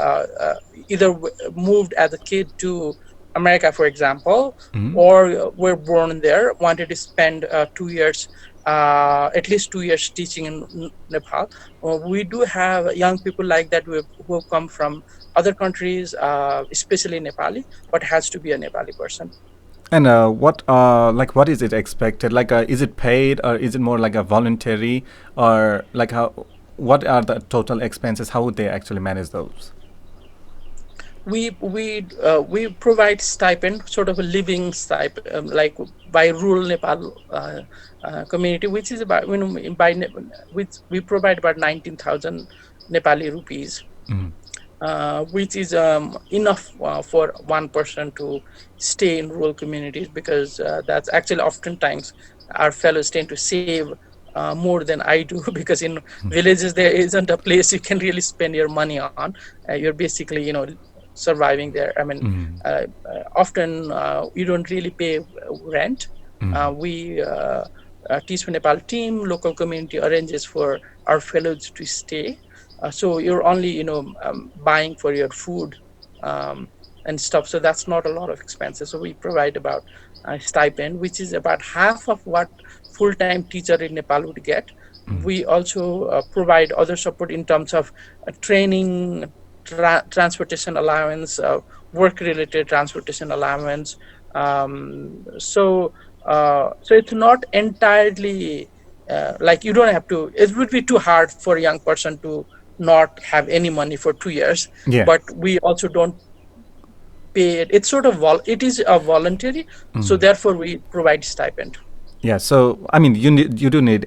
either moved as a kid to America, for example, or were born there, wanted to spend 2 years, at least 2 years teaching in Nepal. We do have young people like that who have come from other countries, especially Nepali, but has to be a Nepali person. And what is it expected? Like, is it paid or is it more like a voluntary, or like how? What are the total expenses? How would they actually manage those? We provide stipend, sort of a living stipend, like by rural Nepal community, which is about, which we provide about 19,000 Nepali rupees, which is enough for one person to stay in rural communities, because that's actually oftentimes our fellows tend to save more than I do because in villages there isn't a place you can really spend your money on. You're basically, surviving there. I mean, often you don't really pay rent. We Teach for Nepal team, local community arranges for our fellows to stay. So you're only, buying for your food and stuff. So that's not a lot of expenses. So we provide about a stipend, which is about half of what full-time teacher in Nepal would get. We also provide other support in terms of training, transportation allowance, work-related transportation allowance. So it's not entirely like, you don't have to. It would be too hard for a young person to not have any money for 2 years. Yeah. But we also don't pay it. It's sort of it is a voluntary, so therefore we provide stipend. Yeah, so I mean, you do need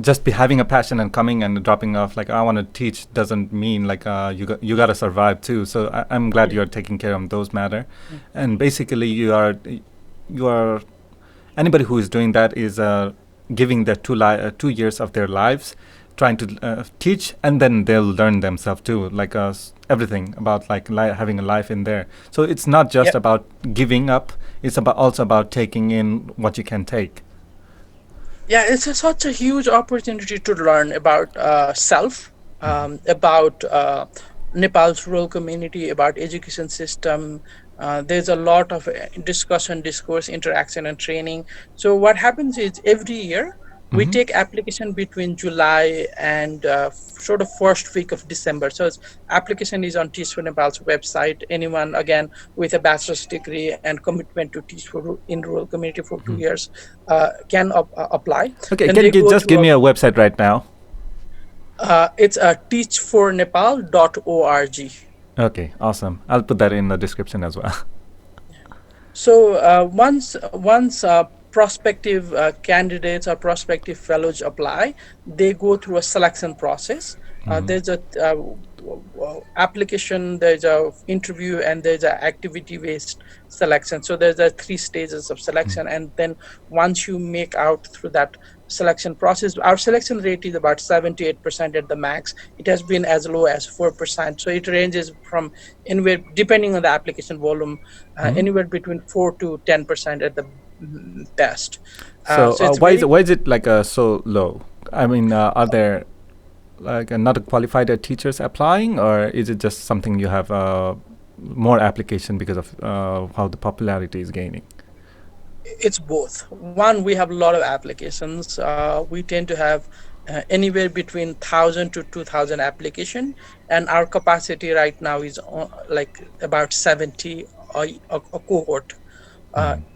just be having a passion and coming and dropping off. Like, I want to teach doesn't mean like you got to survive too. So I'm glad Yeah. you're taking care of those matter, and basically you are anybody who is doing that is giving their 2 years of their lives, trying to teach, and then they'll learn themselves too, like everything about like having a life in there. So it's not just Yep. about giving up; it's about also about taking in what you can take. Yeah, it's such a huge opportunity to learn about self, about Nepal's rural community, about education system. There's a lot of discussion, discourse, interaction, and training. So what happens is every year we take application between July and sort of first week of December. So application is on Teach for Nepal's website. Anyone, again, with a bachelor's degree and commitment to teach for in rural community for 2 years can apply. Okay, Then can they you go just give through me a website right now? it's teachfornepal.org. Okay, awesome. I'll put that in the description as well. So once prospective candidates or prospective fellows apply, they go through a selection process. There's a application, there's a interview, and there's a activity based selection. So there's a 3 stages of selection, and then once you make out through that selection process, our selection rate is about 78% at the max. It has been as low as 4%. So it ranges from anywhere, depending on the application volume, anywhere between 4 to 10% at the best. So So it's why is very. it like so low? I mean, are there like not qualified teachers applying, or is it just something you have more application because of how the popularity is gaining? It's both. One, we have a lot of applications. We tend to have anywhere between 1,000 to 2,000 application, and our capacity right now is like about 70 a cohort.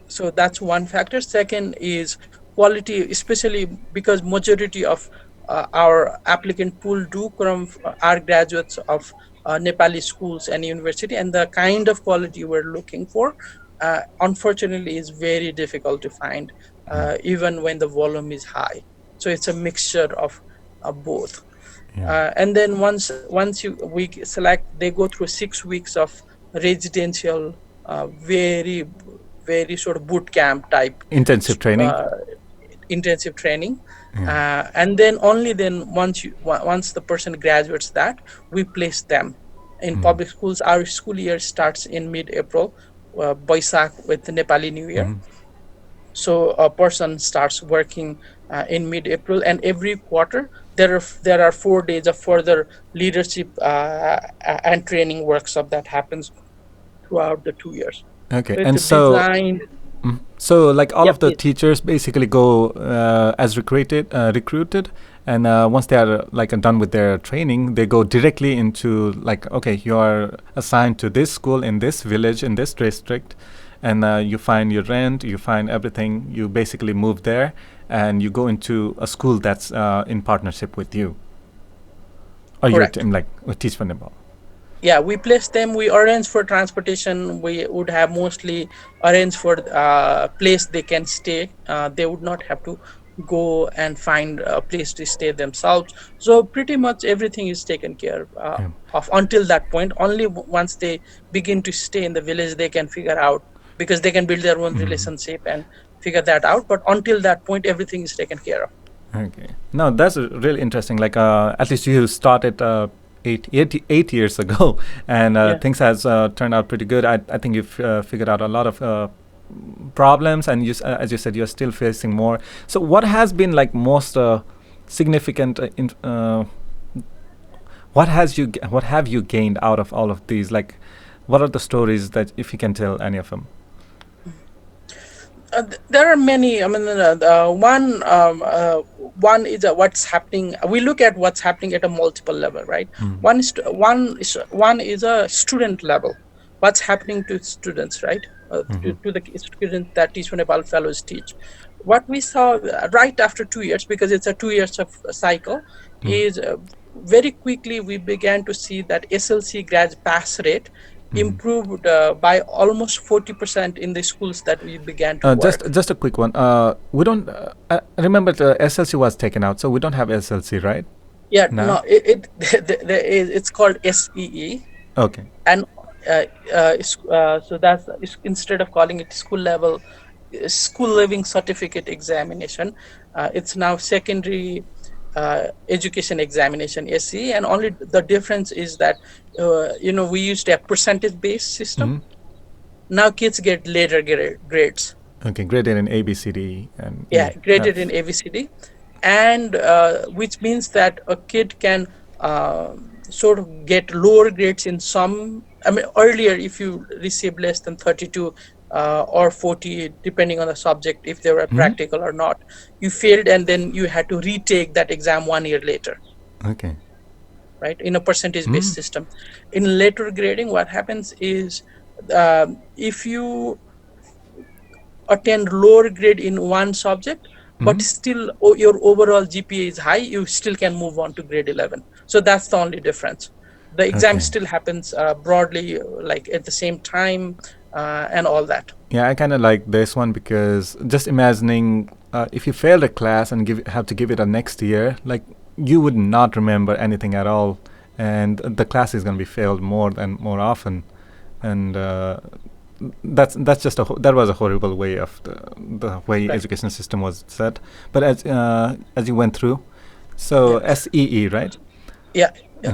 So that's one factor. Second is quality, especially because majority of our applicant pool do come are graduates of Nepali schools and university, and the kind of quality we're looking for, unfortunately, is very difficult to find, even when the volume is high. So it's a mixture of both. Yeah. And then once you we select, they go through 6 weeks of residential, very very sort of boot camp type, Intensive training. uh, intensive training. Yeah. And then only then once the person graduates that, we place them in public schools. Our school year starts in mid-April, Boisak with the Nepali New Year. So a person starts working in mid-April, and every quarter there are 4 days of further leadership and training workshop that happens throughout the 2 years. Okay. So it's And so, designed. so like all Yeah, of the please. teachers basically go as recruited, and once they are like done with their training, they go directly into like, okay, you are assigned to this school in this village in this district, and you find your rent, you find everything, you basically move there, and you go into a school that's in partnership with you or your Correct. team, like Teach for Nepal. Yeah, we place them, we arrange for transportation, we would have mostly arrange for place they can stay. They would not have to go and find a place to stay themselves. So pretty much everything is taken care Yeah. of until that point. Only once they begin to stay in the village, they can figure out, because they can build their own relationship and figure that out. But until that point, everything is taken care of. Okay. No, that's really interesting. Like, at least you started 8 years ago, and Yeah. things has turned out pretty good. I think you've figured out a lot of problems, and as you said, you're still facing more. So, what has been like most significant? What have you gained out of all of these? Like, what are the stories that, if you can tell any of them? There are many. I mean, one is what's happening. We look at what's happening at a multiple level, right? One is a student level. What's happening to students, right? To the students that Teach for Nepal fellows teach. What we saw right after 2 years, because it's a 2 years of cycle, is very quickly we began to see that SLC grad pass rate improved by almost 40% in the schools that we began to work. Just a quick one. We don't. I remember the SLC was taken out, so we don't have SLC, right? Yeah, Now. no, it's called SEE, Okay. and so instead of calling it school level, school living certificate examination, it's now secondary education examination, SE. And only the difference is that we used a percentage based system. Now kids get later grades. Okay, graded in A, B, C, D, and Yeah, E, graded in F. ABCD, and which means that a kid can sort of get lower grades in some. I mean, earlier, if you receive less than 32 or 40, depending on the subject, if they were practical or not, you failed, and then you had to retake that exam 1 year later, Okay. right? In a percentage based system. In later grading, what happens is, if you attend lower grade in one subject, but still your overall GPA is high, you still can move on to grade 11. So that's the only difference. The exam Okay. still happens broadly, like at the same time, and all that. Yeah, I kind of like this one because just imagining if you failed a class and have to give it a next year, like you would not remember anything at all, and the class is going to be failed more often, and that's just that was a horrible way of the way Right. education system was set. But as you went through, so Yeah. SEE, right? Yeah.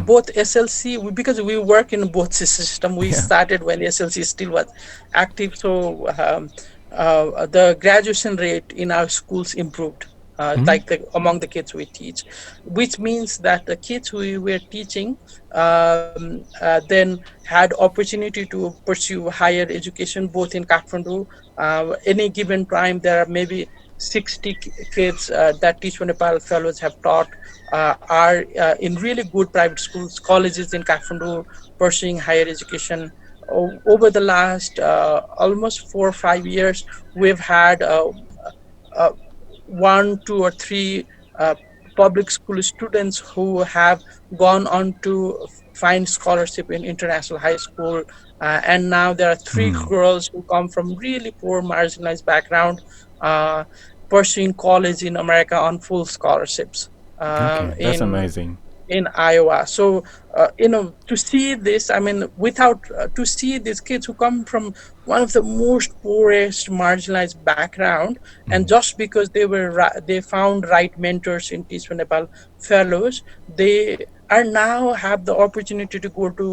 Both SLC, because we work in both system. We Yeah. started when SLC still was active, so the graduation rate in our schools improved, like among the kids we teach, which means that the kids we were teaching then had opportunity to pursue higher education both in Kathmandu. Any given time, there are maybe 60 kids that Teach for Nepal fellows have taught are in really good private schools, colleges in Kathmandu, pursuing higher education. Over the last almost 4 or 5 years, we've had uh, 1, 2, or 3 public school students who have gone on to find scholarship in international high school. And now there are three Mm. girls who come from really poor, marginalized background, uh, pursuing college in America on full scholarships. Okay, that's In amazing. Iowa. So, to see this, I mean, without to see these kids who come from one of the most poorest, marginalized background, and Mm. just because they found right mentors in Teach For Nepal fellows, they are now have the opportunity to go to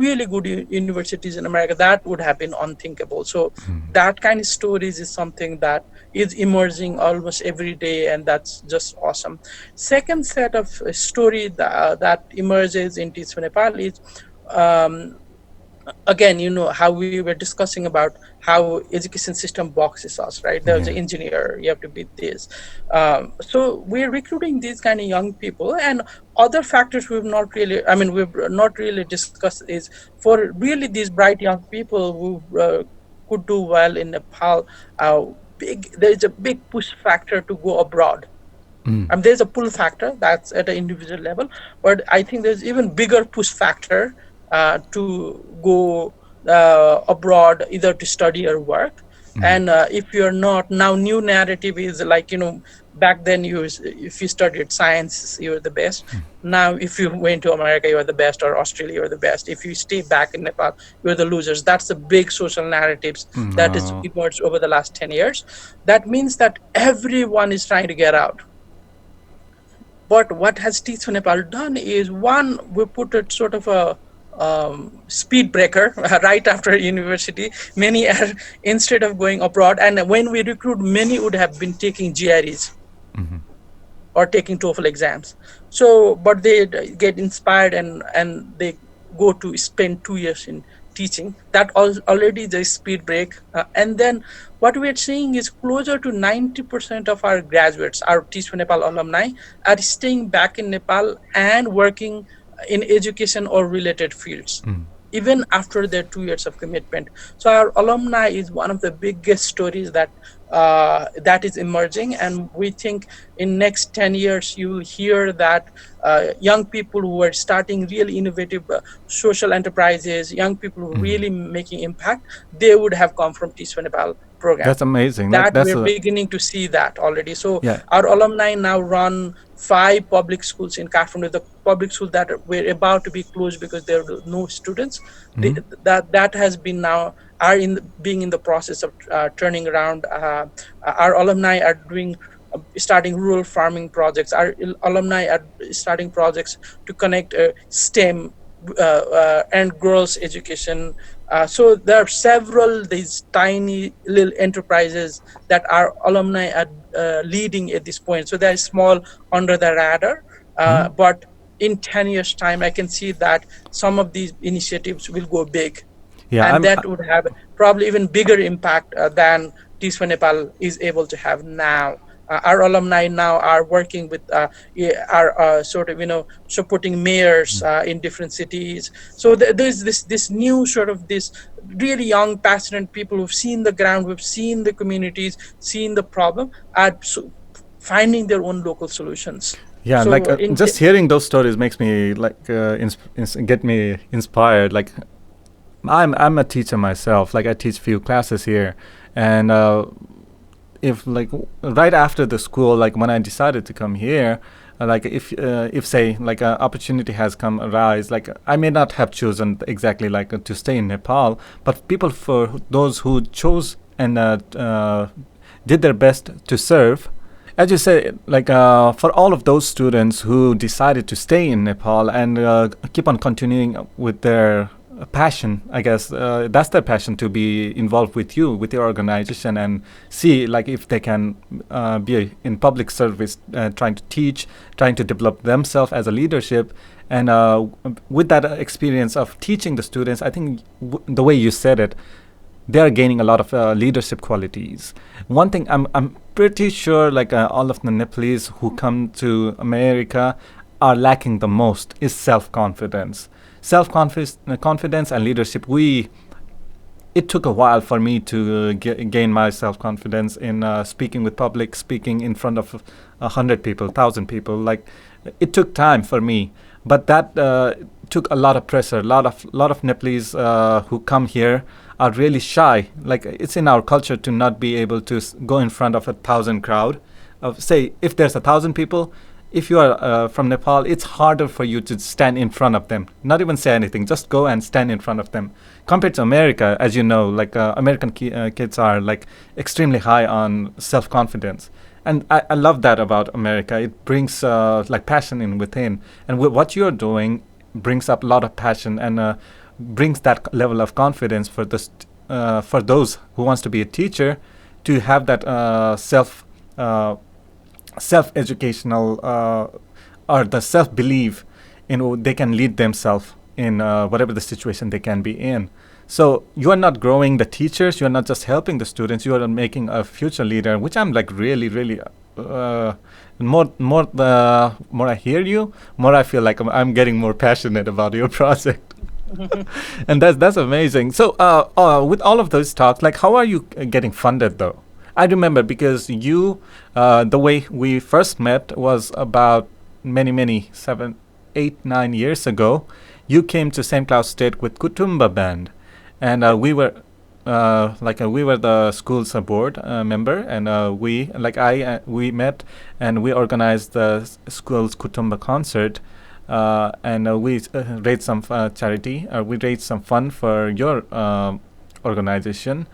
really good universities in America. That would have been unthinkable. So, Mm. that kind of stories is something that is emerging almost every day, and that's just awesome. Second set of story that emerges in Teach For Nepal is, um, again, how we were discussing about how education system boxes us, right? There's an Yeah. engineer, you have to be this. So we're recruiting these kind of young people, and other factors we've not really discussed is, for really these bright young people who could do well in Nepal, there is a big push factor to go abroad. Mm. There's a pull factor that's at an individual level, but I think there's even bigger push factor to go abroad, either to study or work. Mm. And if you're not now, new narrative is like, back then, if you studied science, you're the best. Now, if you went to America, you're the best, or Australia, you're the best. If you stay back in Nepal, you're the losers. That's the big social narratives that has No. emerged over the last 10 years. That means that everyone is trying to get out. But what has Teach For Nepal done is, one, we put it sort of a speed breaker right after university. Many are, instead of going abroad, and when we recruit, many would have been taking GREs Mm-hmm. or taking TOEFL exams. So, but they get inspired, and they go to spend 2 years in teaching. That already the speed break. And then what we are seeing is closer to 90% of our graduates, our Teach For Nepal alumni, are staying back in Nepal and working in education or related fields, Mm. even after their 2 years of commitment. So our alumni is one of the biggest stories that is emerging, and we think in next 10 years you will hear that young people who are starting really innovative social enterprises, young people who are Mm. really making impact, they would have come from Teach For Nepal program. That's amazing. Like That that's we're a beginning to see that already. So yeah. our alumni now run 5 public schools in Kathmandu. The public schools that were about to be closed because there were no students, Mm. that has been now are being in the process of turning around. Our alumni are doing starting rural farming projects. Our alumni are starting projects to connect STEM and girls education. So there are several these tiny little enterprises that our alumni are leading at this point. So they're small, under the radar, Mm. but in 10 years time I can see that some of these initiatives will go big, Yeah. and I'm. that would have probably even bigger impact than Teach For Nepal is able to have now. Our alumni now are working with are sort of supporting mayors in different cities. So there's this new sort of this really young, passionate people who've seen the ground, who've seen the communities, seen the problem, are finding their own local solutions. Yeah. Like So in just hearing those stories makes me like get me inspired. Like I'm a teacher myself. Like I teach few classes here, and if like right after the school, like when I decided to come here, like if say like an opportunity has come arise, like I may not have chosen exactly like to stay in Nepal, but people for those who chose and did their best to serve. As you say, like for all of those students who decided to stay in Nepal and keep on continuing with their passion, I guess that's their passion to be involved with you, with your organization, and see like if they can be in public service, trying to teach, trying to develop themselves as a leadership. And with that experience of teaching the students, I think the way you said it, they are gaining a lot of leadership qualities. One thing I'm pretty sure, like all of the Nepalese who come to America are lacking the most is self-confidence. Confidence and leadership. We it took a while for me to gain my self confidence in speaking with public, speaking in front of 100 people, 1,000 people. Like it took time for me, but that took a lot of pressure. A lot of Nepalese who come here are really shy. Like it's in our culture to not be able to go in front of 1,000 crowd. Say if there's 1,000 people, if you are from Nepal, it's harder for you to stand in front of them, not even say anything, just go and stand in front of them. Compared to America, as you know, like American kids are like extremely high on self confidence, and I love that about America. It brings like passion in within, and what you're doing brings up a lot of passion and brings that level of confidence for for those who wants to be a teacher, to have that uh, self educational or the self belief they can lead themselves in whatever the situation they can be in. So you are not growing the teachers, you are not just helping the students, you are making a future leader, which I'm like really really more I hear you, more I feel like I'm getting more passionate about your project. And that's amazing. So with all of those talks, like how are you getting funded though? I remember because you, the way we first met was about many 7, 8, 9 years ago. You came to St. Cloud State with Kutumba Band, and we were the school's board member, and we met and we organized the school's Kutumba concert, and we raised some charity. We raised some fund for your organization.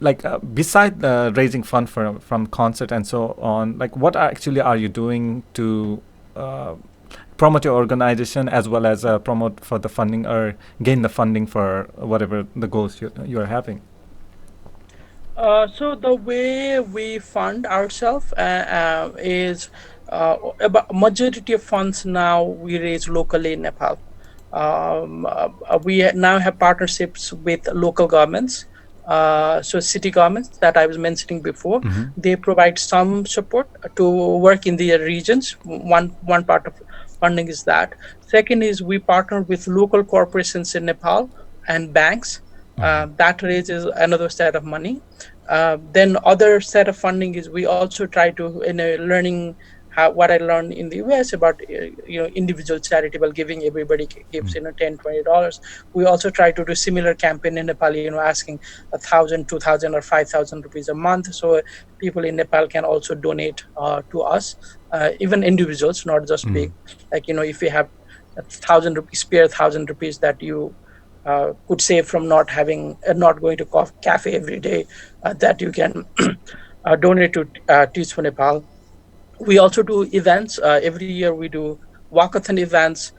Like beside raising fund from concert and so on, like what actually are you doing to promote your organization, as well as promote for the funding or gain the funding for whatever the goals you're having? So the way we fund ourselves is about majority of funds now we raise locally in Nepal. We now have partnerships with local governments. So city governments that I was mentioning before, Mm-hmm. they provide some support to work in their regions. One part of funding is that. Second is we partner with local corporations in Nepal and banks. That raises another set of money. Then other set of funding is we also try to in a learning how what I learned in the US about individual charitable giving. Everybody gives $10, $20. We also try to do similar campaign in Nepal, asking 1,000, 2,000, or 5,000 rupees a month, so people in Nepal can also donate to us, even individuals, not just big. Like if you have 1,000 rupees, spare 1,000 rupees that you could save from not going to cafe every day, that you can donate to Teach for Nepal. We also do events. Every year we do walkathon events.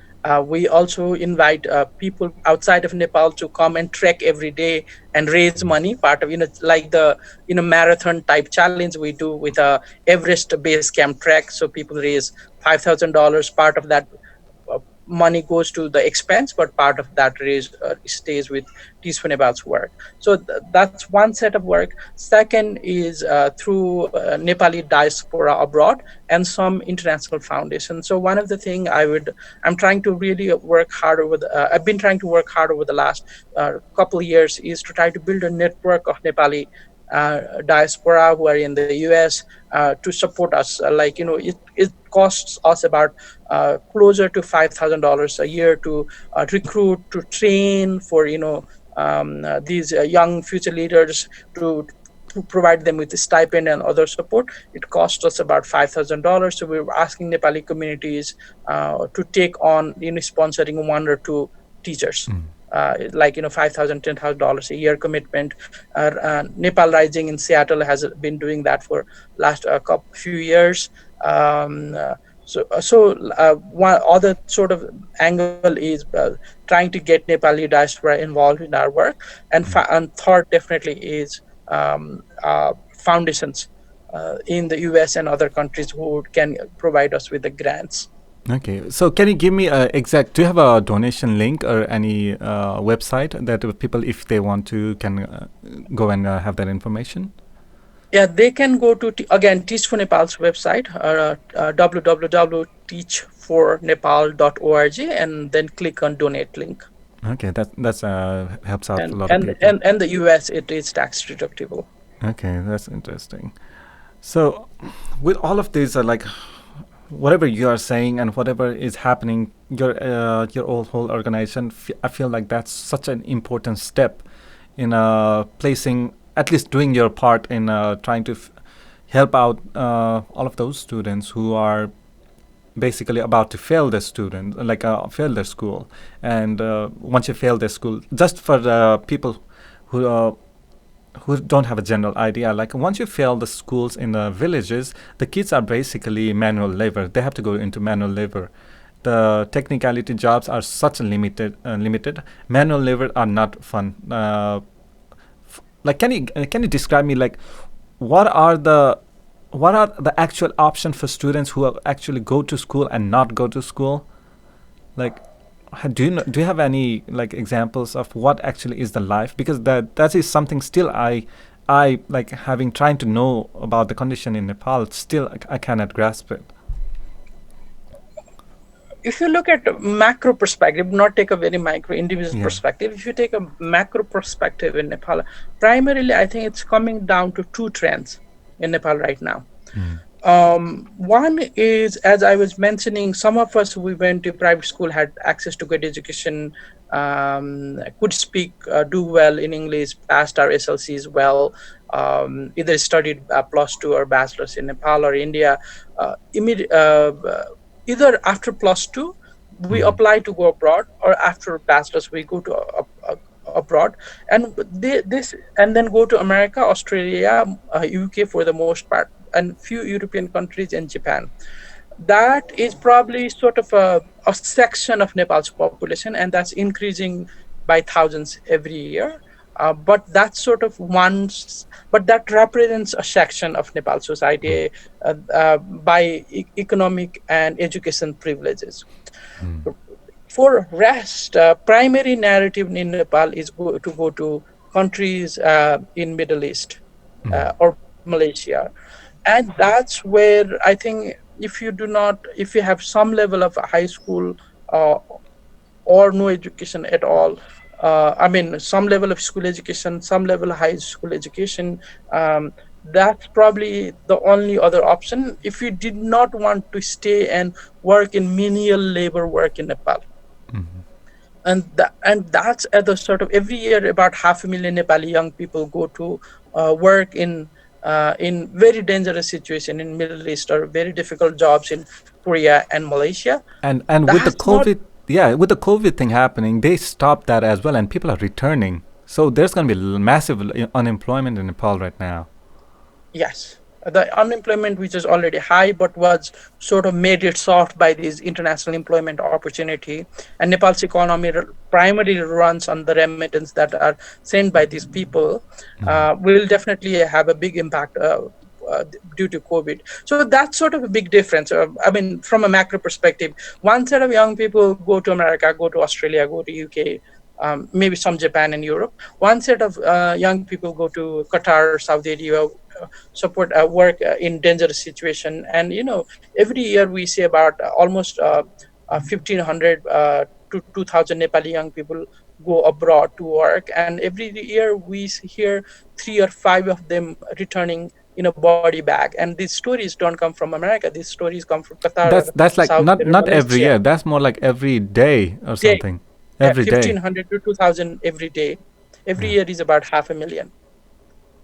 We also invite people outside of Nepal to come and trek every day and raise money. Part of like the marathon type challenge we do with a Everest base camp trek. So people raise $5,000. Part of that money goes to the expense, but part of that raise stays with Tisfunebal's work. So that's one set of work. Second is through Nepali diaspora abroad and some international foundations. So one of the thing I'm trying to really work hard I've been trying to work hard over the last couple of years is to try to build a network of Nepali diaspora who are in the US to support us. It costs us about closer to $5,000 a year to recruit, to train for these young future leaders, to provide them with the stipend and other support. It costs us about $5,000. So we're asking Nepali communities to take on sponsoring one or two teachers. Like $5,000, $10,000 a year commitment. Nepal Rising in Seattle has been doing that for last few years. One other sort of angle is trying to get Nepali diaspora involved in our work, and third definitely is foundations in the US and other countries who can provide us with the grants. Okay, so can you give me a exact? Do you have a donation link or any website that people, if they want to, can go and have that information? Yeah, they can go to again Teach for Nepal's website, www.teachfornepal.org, and then click on donate link. Okay, that's helps out a and lot of and people. and, and the US it is tax deductible. Okay, that's interesting. So, with all of these, like whatever you are saying and whatever is happening, your whole organization, I feel like that's such an important step in placing, at least doing your part in trying to help out all of those students who are basically about to fail their student, like fail their school. And once you fail their school, just for the people who don't have a general idea, like once you fail the schools in the villages, the kids are basically manual labor. They have to go into manual labor. The technicality jobs are such a limited. Manual labor are not fun. Like, can you describe me, like, what are the what are the actual options for students who actually go to school and not go to school? Like, do you have any like examples of what actually is the life? Because that is something still I like having trying to know about the condition in Nepal. Still, I cannot grasp it. If you look at a macro perspective, not take a very micro individual Yeah. perspective, if you take a macro perspective in Nepal, primarily I think it's coming down to two trends in Nepal right now. Mm. One is, as I was mentioning, some of us we went to private school, had access to good education, could speak, do well in English, passed our SLCs well, either studied plus two or bachelor's in Nepal or India. Immediate, either after plus two, we Mm. apply to go abroad, or after bachelor's, we go to abroad, and and then go to America, Australia, UK for the most part, and few European countries and Japan. That is probably sort of a section of Nepal's population, and that's increasing by thousands every year. But that's sort of but that represents a section of Nepal society by economic and education privileges. Mm. For rest, primary narrative in Nepal is to go to countries in Middle East Mm. or Malaysia, and that's where I think if you have some level of high school uh, or no education at all, I mean some level of school education, some level of high school education, um, that's probably the only other option if you did not want to stay and work in menial labor work in Nepal. Mm. And that's at the sort of every year about 500,000 Nepali young people go to work in very dangerous situation in Middle East, or very difficult jobs in Korea and Malaysia. And with the That's not. COVID, yeah, with the COVID thing happening, they stopped that as well, and people are returning. So there's going to be massive unemployment in Nepal right now. Yes, the unemployment, which is already high, but was sort of made it soft by this international employment opportunity. And Nepal's economy primarily runs on the remittance that are sent by these people, Mm. will definitely have a big impact due to COVID. So that's sort of a big difference. I mean, from a macro perspective, one set of young people go to America, go to Australia, go to UK, maybe some Japan and Europe. One set of young people go to Qatar, Saudi Arabia, support work in dangerous situation. And every year we see about almost 1,500 to 2,000 Nepali young people go abroad to work, and every year we hear 3 or 5 of them returning in a body bag. And these stories don't come from America, these stories come from Qatar or That's like Saudi not or not every Malaysia. year. That's more like every day or Day, something. Every day. 1,500 to 2,000 every day. Every Yeah. year is about 500,000,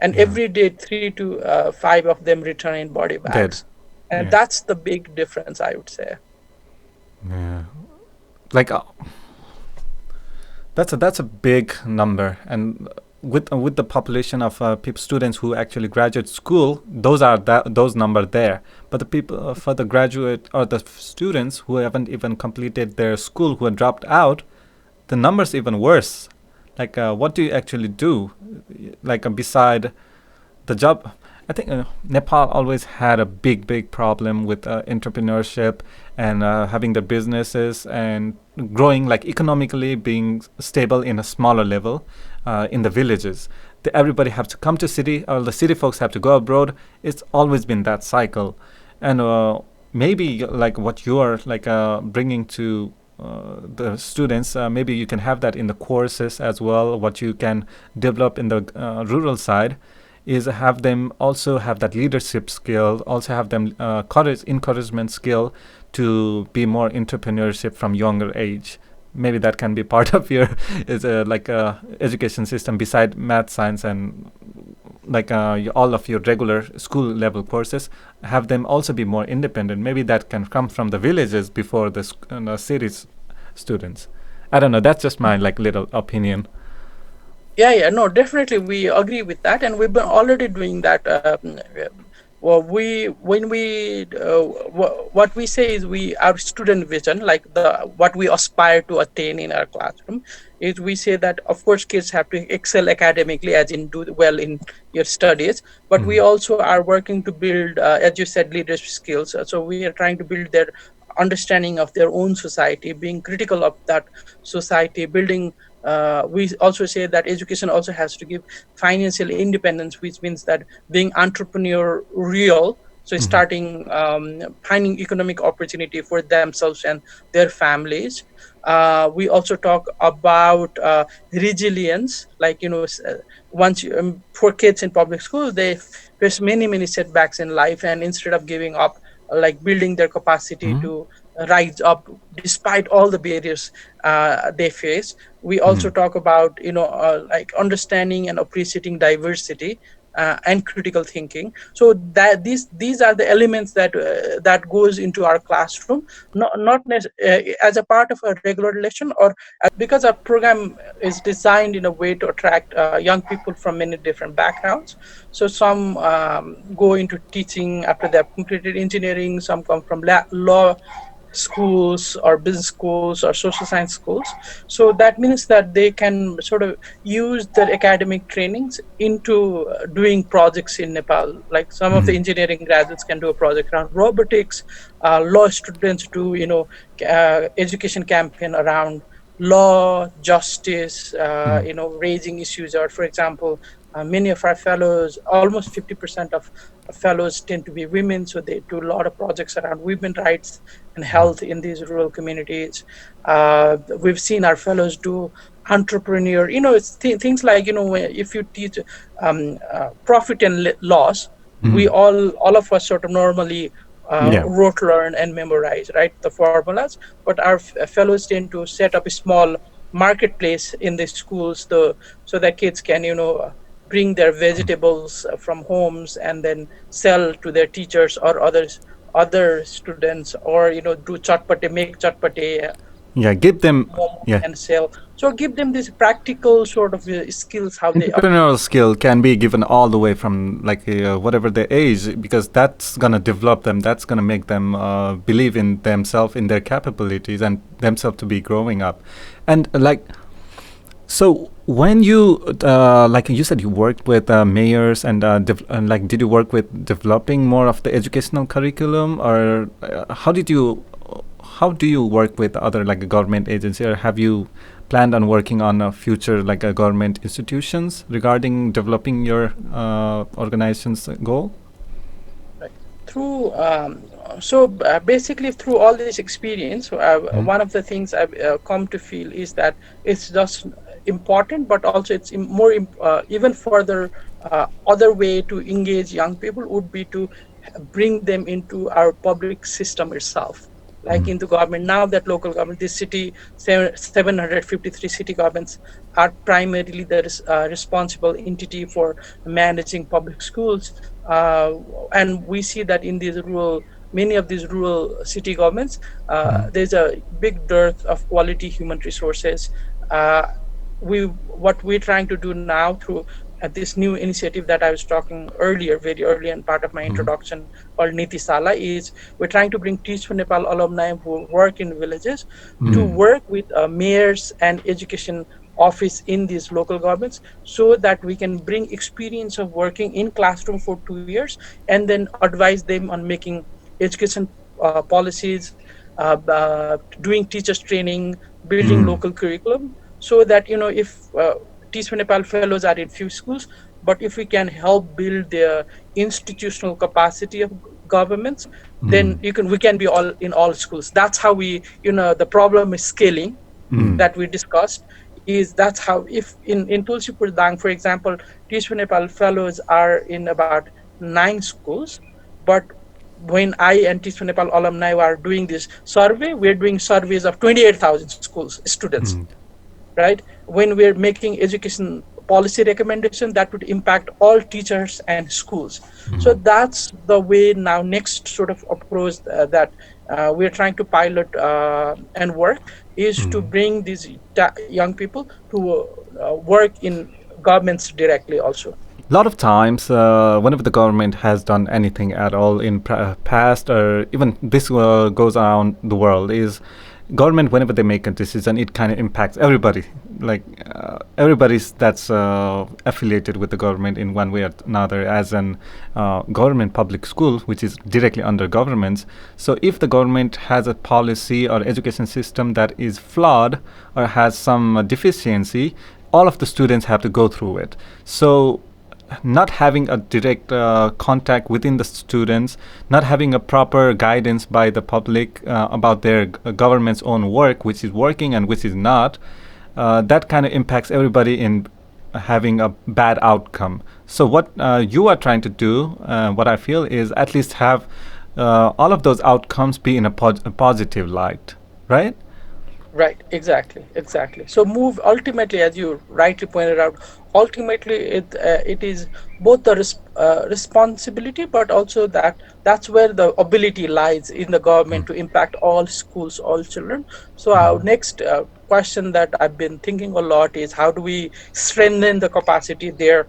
and Yeah. every day 3 to 5 of them return in body Dead. bags. And Yeah. that's the big difference, I would say. Yeah. Like that's a big number, and with the population of people students who actually graduate school, those number there. But the people for the graduate or the students who haven't even completed their school, who are dropped out, the numbers even worse. Like, what do you actually do? Like, beside the job, I think Nepal always had a big problem with entrepreneurship and having the businesses and growing, like economically being stable in a smaller level in the villages. Everybody have to come to city, or the city folks have to go abroad. It's always been that cycle. And maybe like what you are like bringing to the students. Maybe you can have that in the courses as well. What you can develop in the rural side is have them also have that leadership skill, also have them encouragement skill to be more entrepreneurship from younger age. Maybe that can be part of your is like education system beside math, science, and like all of your regular school level courses. Have them also be more independent. Maybe that can come from the villages before the cities students. I don't know. That's just my like little opinion. Yeah, no, definitely we agree with that, and we've been already doing that. Well, we when we what we say is we our student vision, like the what we aspire to attain in our classroom, is we say that of course kids have to excel academically, as in do well in your studies, but we also are working to build, as you said, leadership skills. So we are trying to build their understanding of their own society, being critical of that society, building. We also say that education also has to give financial independence, which means that being entrepreneurial, so starting finding economic opportunity for themselves and their families. We also talk about resilience, like once for kids in public school, they face many setbacks in life, and instead of giving up, like building their capacity to rise up despite all the barriers they face. We also talk about like understanding and appreciating diversity and critical thinking. So that these are the elements that goes into our classroom, not as a part of a regular lesson, or because our program is designed in a way to attract young people from many different backgrounds. So some go into teaching after they have completed engineering, some come from law schools or business schools or social science schools. So that means that they can sort of use their academic trainings into doing projects in Nepal. Like some of the engineering graduates can do a project around robotics. Law students do education campaign around law, justice, raising issues. Or for example, many of our fellows, almost 50% of fellows tend to be women, so they do a lot of projects around women rights and health in these rural communities. We've seen our fellows do entrepreneur, it's things like, if you teach profit and loss, we all of us sort of normally Yeah. rote learn and memorize, right, the formulas. But our fellows tend to set up a small marketplace in the schools, so that kids can bring their vegetables from homes and then sell to their teachers or other students, or do chatpate, make chatpate, Yeah. Give them. momos Yeah. and sell. So give them this practical sort of skills how they Entrepreneurial skill can be given all the way from like whatever their age, because that's gonna develop them. That's gonna make them believe in themselves, in their capabilities, and themselves to be growing up. And like, so when you like you said, you worked with mayors and, and like, did you work with developing more of the educational curriculum, or how do you work with other like a government agency, or have you planned on working on a future like a government institutions regarding developing your organization's goal? Right. Through basically through all this experience, one of the things I've come to feel is that it's just important, but also it's even further, other way to engage young people would be to bring them into our public system itself, like into government. Now that local government, this city, 753 city governments are primarily the responsible entity for managing public schools. And we see that in many of these rural city governments, there's a big dearth of quality human resources. Uh, what we're trying to do now through this new initiative that I was talking earlier, very early in part of my introduction, called Niti Sala, is we're trying to bring Teach For Nepal alumni who work in villages to work with mayors and education office in these local governments, so that we can bring experience of working in classroom for 2 years and then advise them on making education policies, doing teachers training, building local curriculum, so that if Teach For Nepal fellows are in few schools, but if we can help build their institutional capacity of governments, then Mm. we can be all in all schools. That's how we, the problem is scaling Mm. that we discussed. Is that's how, if in Tulsipur Dang, for example, Teach For Nepal fellows are in about 9 schools, but when I and Teach For Nepal alumni are doing this survey, we're doing surveys of 28,000 schools students, Mm. right? When we're making education policy recommendation that would impact all teachers and schools. So Mm. that's the way now next sort of approach that we're trying to pilot and work, is to Mm. bring these young people to work in governments directly also. A lot of times, whenever the government has done anything at all in past, or even this goes around the world, is government, whenever they make a decision, it kind of impacts everybody. Like everybody's that's affiliated with the government in one way or another, as an government public school, which is directly under governments. So if the government has a policy or education system that is flawed or has some deficiency, all of the students have to go through it. So not having a direct contact within the students, not having a proper guidance by the public about their government's own work, which is working and which is not, that kind of impacts everybody in having a bad outcome. So what you are trying to do, what I feel, is at least have all of those outcomes be in a positive light, right? Right, exactly, exactly. So move ultimately, as you rightly pointed out, ultimately it is both the responsibility, but also that's where the ability lies in the government to impact all schools, all children. So our next question that I've been thinking a lot is, how do we strengthen the capacity there?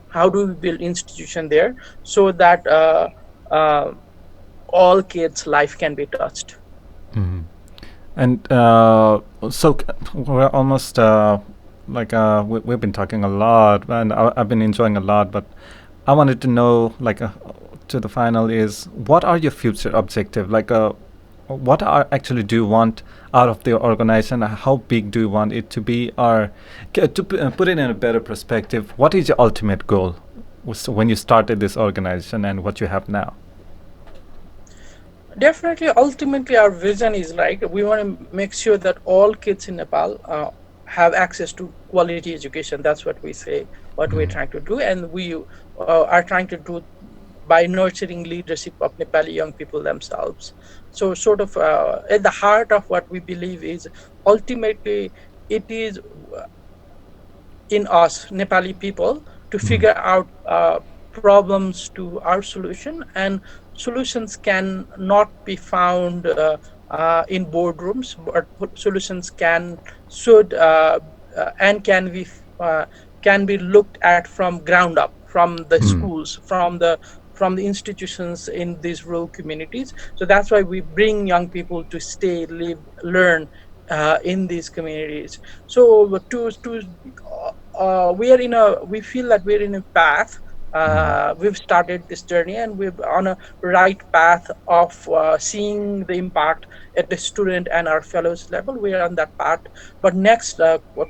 How do we build institution there so that uh, all kids' life can be touched? Mhm. And so we're almost we've been talking a lot, and I've been enjoying a lot. But I wanted to know, like, to the final is, what are your future objective? Like, what are actually do you want out of the organization? How big do you want it to be? Or put it in a better perspective, what is your ultimate goal when you started this organization and what you have now? Definitely, ultimately, our vision is like we want to make sure that all kids in Nepal have access to quality education. That's what we say, what we're Mm. trying to do, and we are trying to do by nurturing leadership of Nepali young people themselves. So, sort of at the heart of what we believe is, ultimately it is in us Nepali people to Mm. figure out problems to our solution, and solutions can not be found in boardrooms, but solutions should and uh, can be looked at from ground up, from the Mm. schools, from the institutions in these rural communities. So that's why we bring young people to stay, live, learn in these communities. So to we are in a we feel that we're in a path. Mm. We've started this journey, and we're on a right path of seeing the impact at the student and our fellows level. We are on that path. But next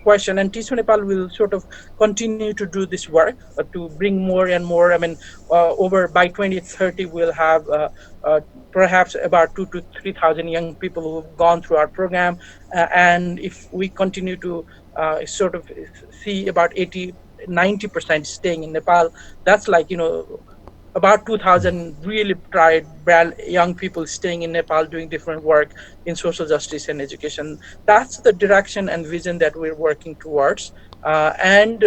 question, and Teach For Nepal will sort of continue to do this work to bring more and more. I mean, over by 2030, we'll have perhaps about 2 to 3 thousand young people who've gone through our program, and if we continue to sort of see about 80-90% staying in Nepal, that's like, about 2000 really tried young people staying in Nepal doing different work in social justice and education. That's the direction and vision that we're working towards. And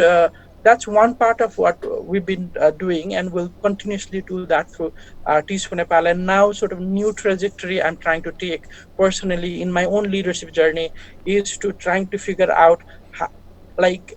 That's one part of what we've been doing, and we'll continuously do that through Teach for Nepal. And now, sort of new trajectory I'm trying to take personally in my own leadership journey is to trying to figure out how, like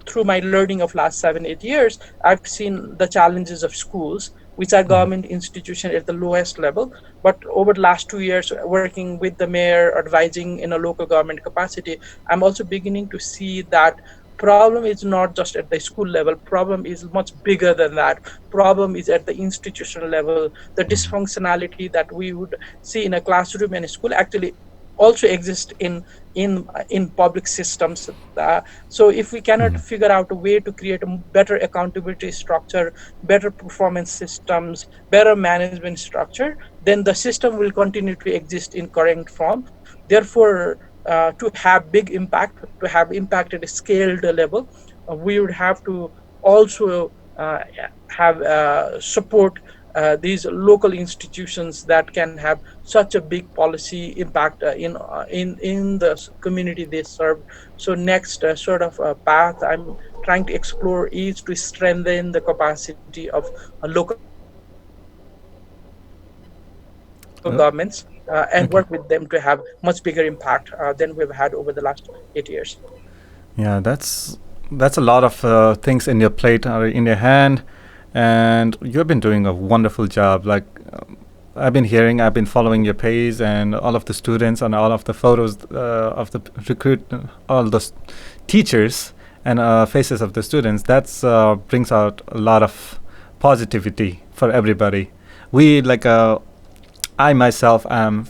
through my learning of last 7-8 years, I've seen the challenges of schools, which are Mm. government institution at the lowest level. But over the last 2 years, working with the mayor, advising in a local government capacity, I'm also beginning to see that problem is not just at the school level. Problem is much bigger than that. Problem is at the institutional level. The Mm. dysfunctionality that we would see in a classroom and a school, actually also exist in public systems. So if we cannot figure out a way to create a better accountability structure, better performance systems, better management structure, then the system will continue to exist in current form. Therefore, to have big impact, to have impact at a scaled level, we would have to also have support these local institutions that can have such a big policy impact in the community they serve. So next sort of path I'm trying to explore is to strengthen the capacity of local governments and work with them to have much bigger impact than we've Okay. had over the last 8 years. Yeah, that's a lot of things in your plate or in your hand, and you've been doing a wonderful job. Like I've been hearing, I've been following your page and all of the students and all of the photos of the recruit, all the teachers and faces of the students. That's brings out a lot of positivity for everybody. We like I myself am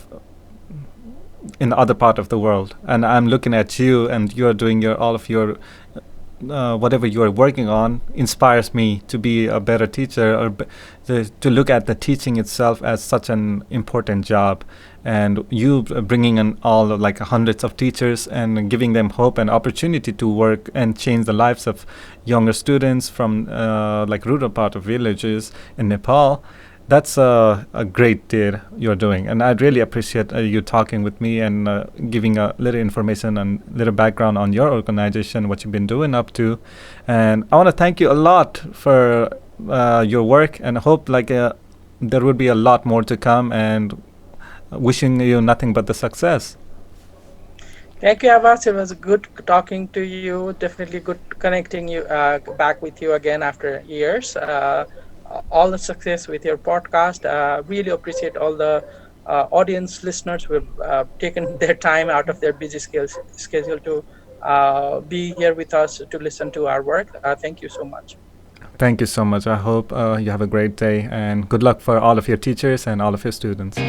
in the other part of the world, and I'm looking at you, and you're doing your all of your whatever you are working on inspires me to be a better teacher, or to look at the teaching itself as such an important job. And you bringing in all of, like hundreds of teachers and giving them hope and opportunity to work and change the lives of younger students from like rural part of villages in Nepal. That's a great deed you're doing, and I'd really appreciate you talking with me and giving a little information and little background on your organization, what you've been doing up to. And I want to thank you a lot for your work, and hope like there will be a lot more to come. And wishing you nothing but the success. Thank you, Abbas. It was good talking to you. Definitely good connecting you back with you again after years. All the success with your podcast. Really appreciate all the audience listeners who have taken their time out of their busy schedule to be here with us to listen to our work. Thank you so much. Thank you so much. I hope you have a great day, and good luck for all of your teachers and all of your students.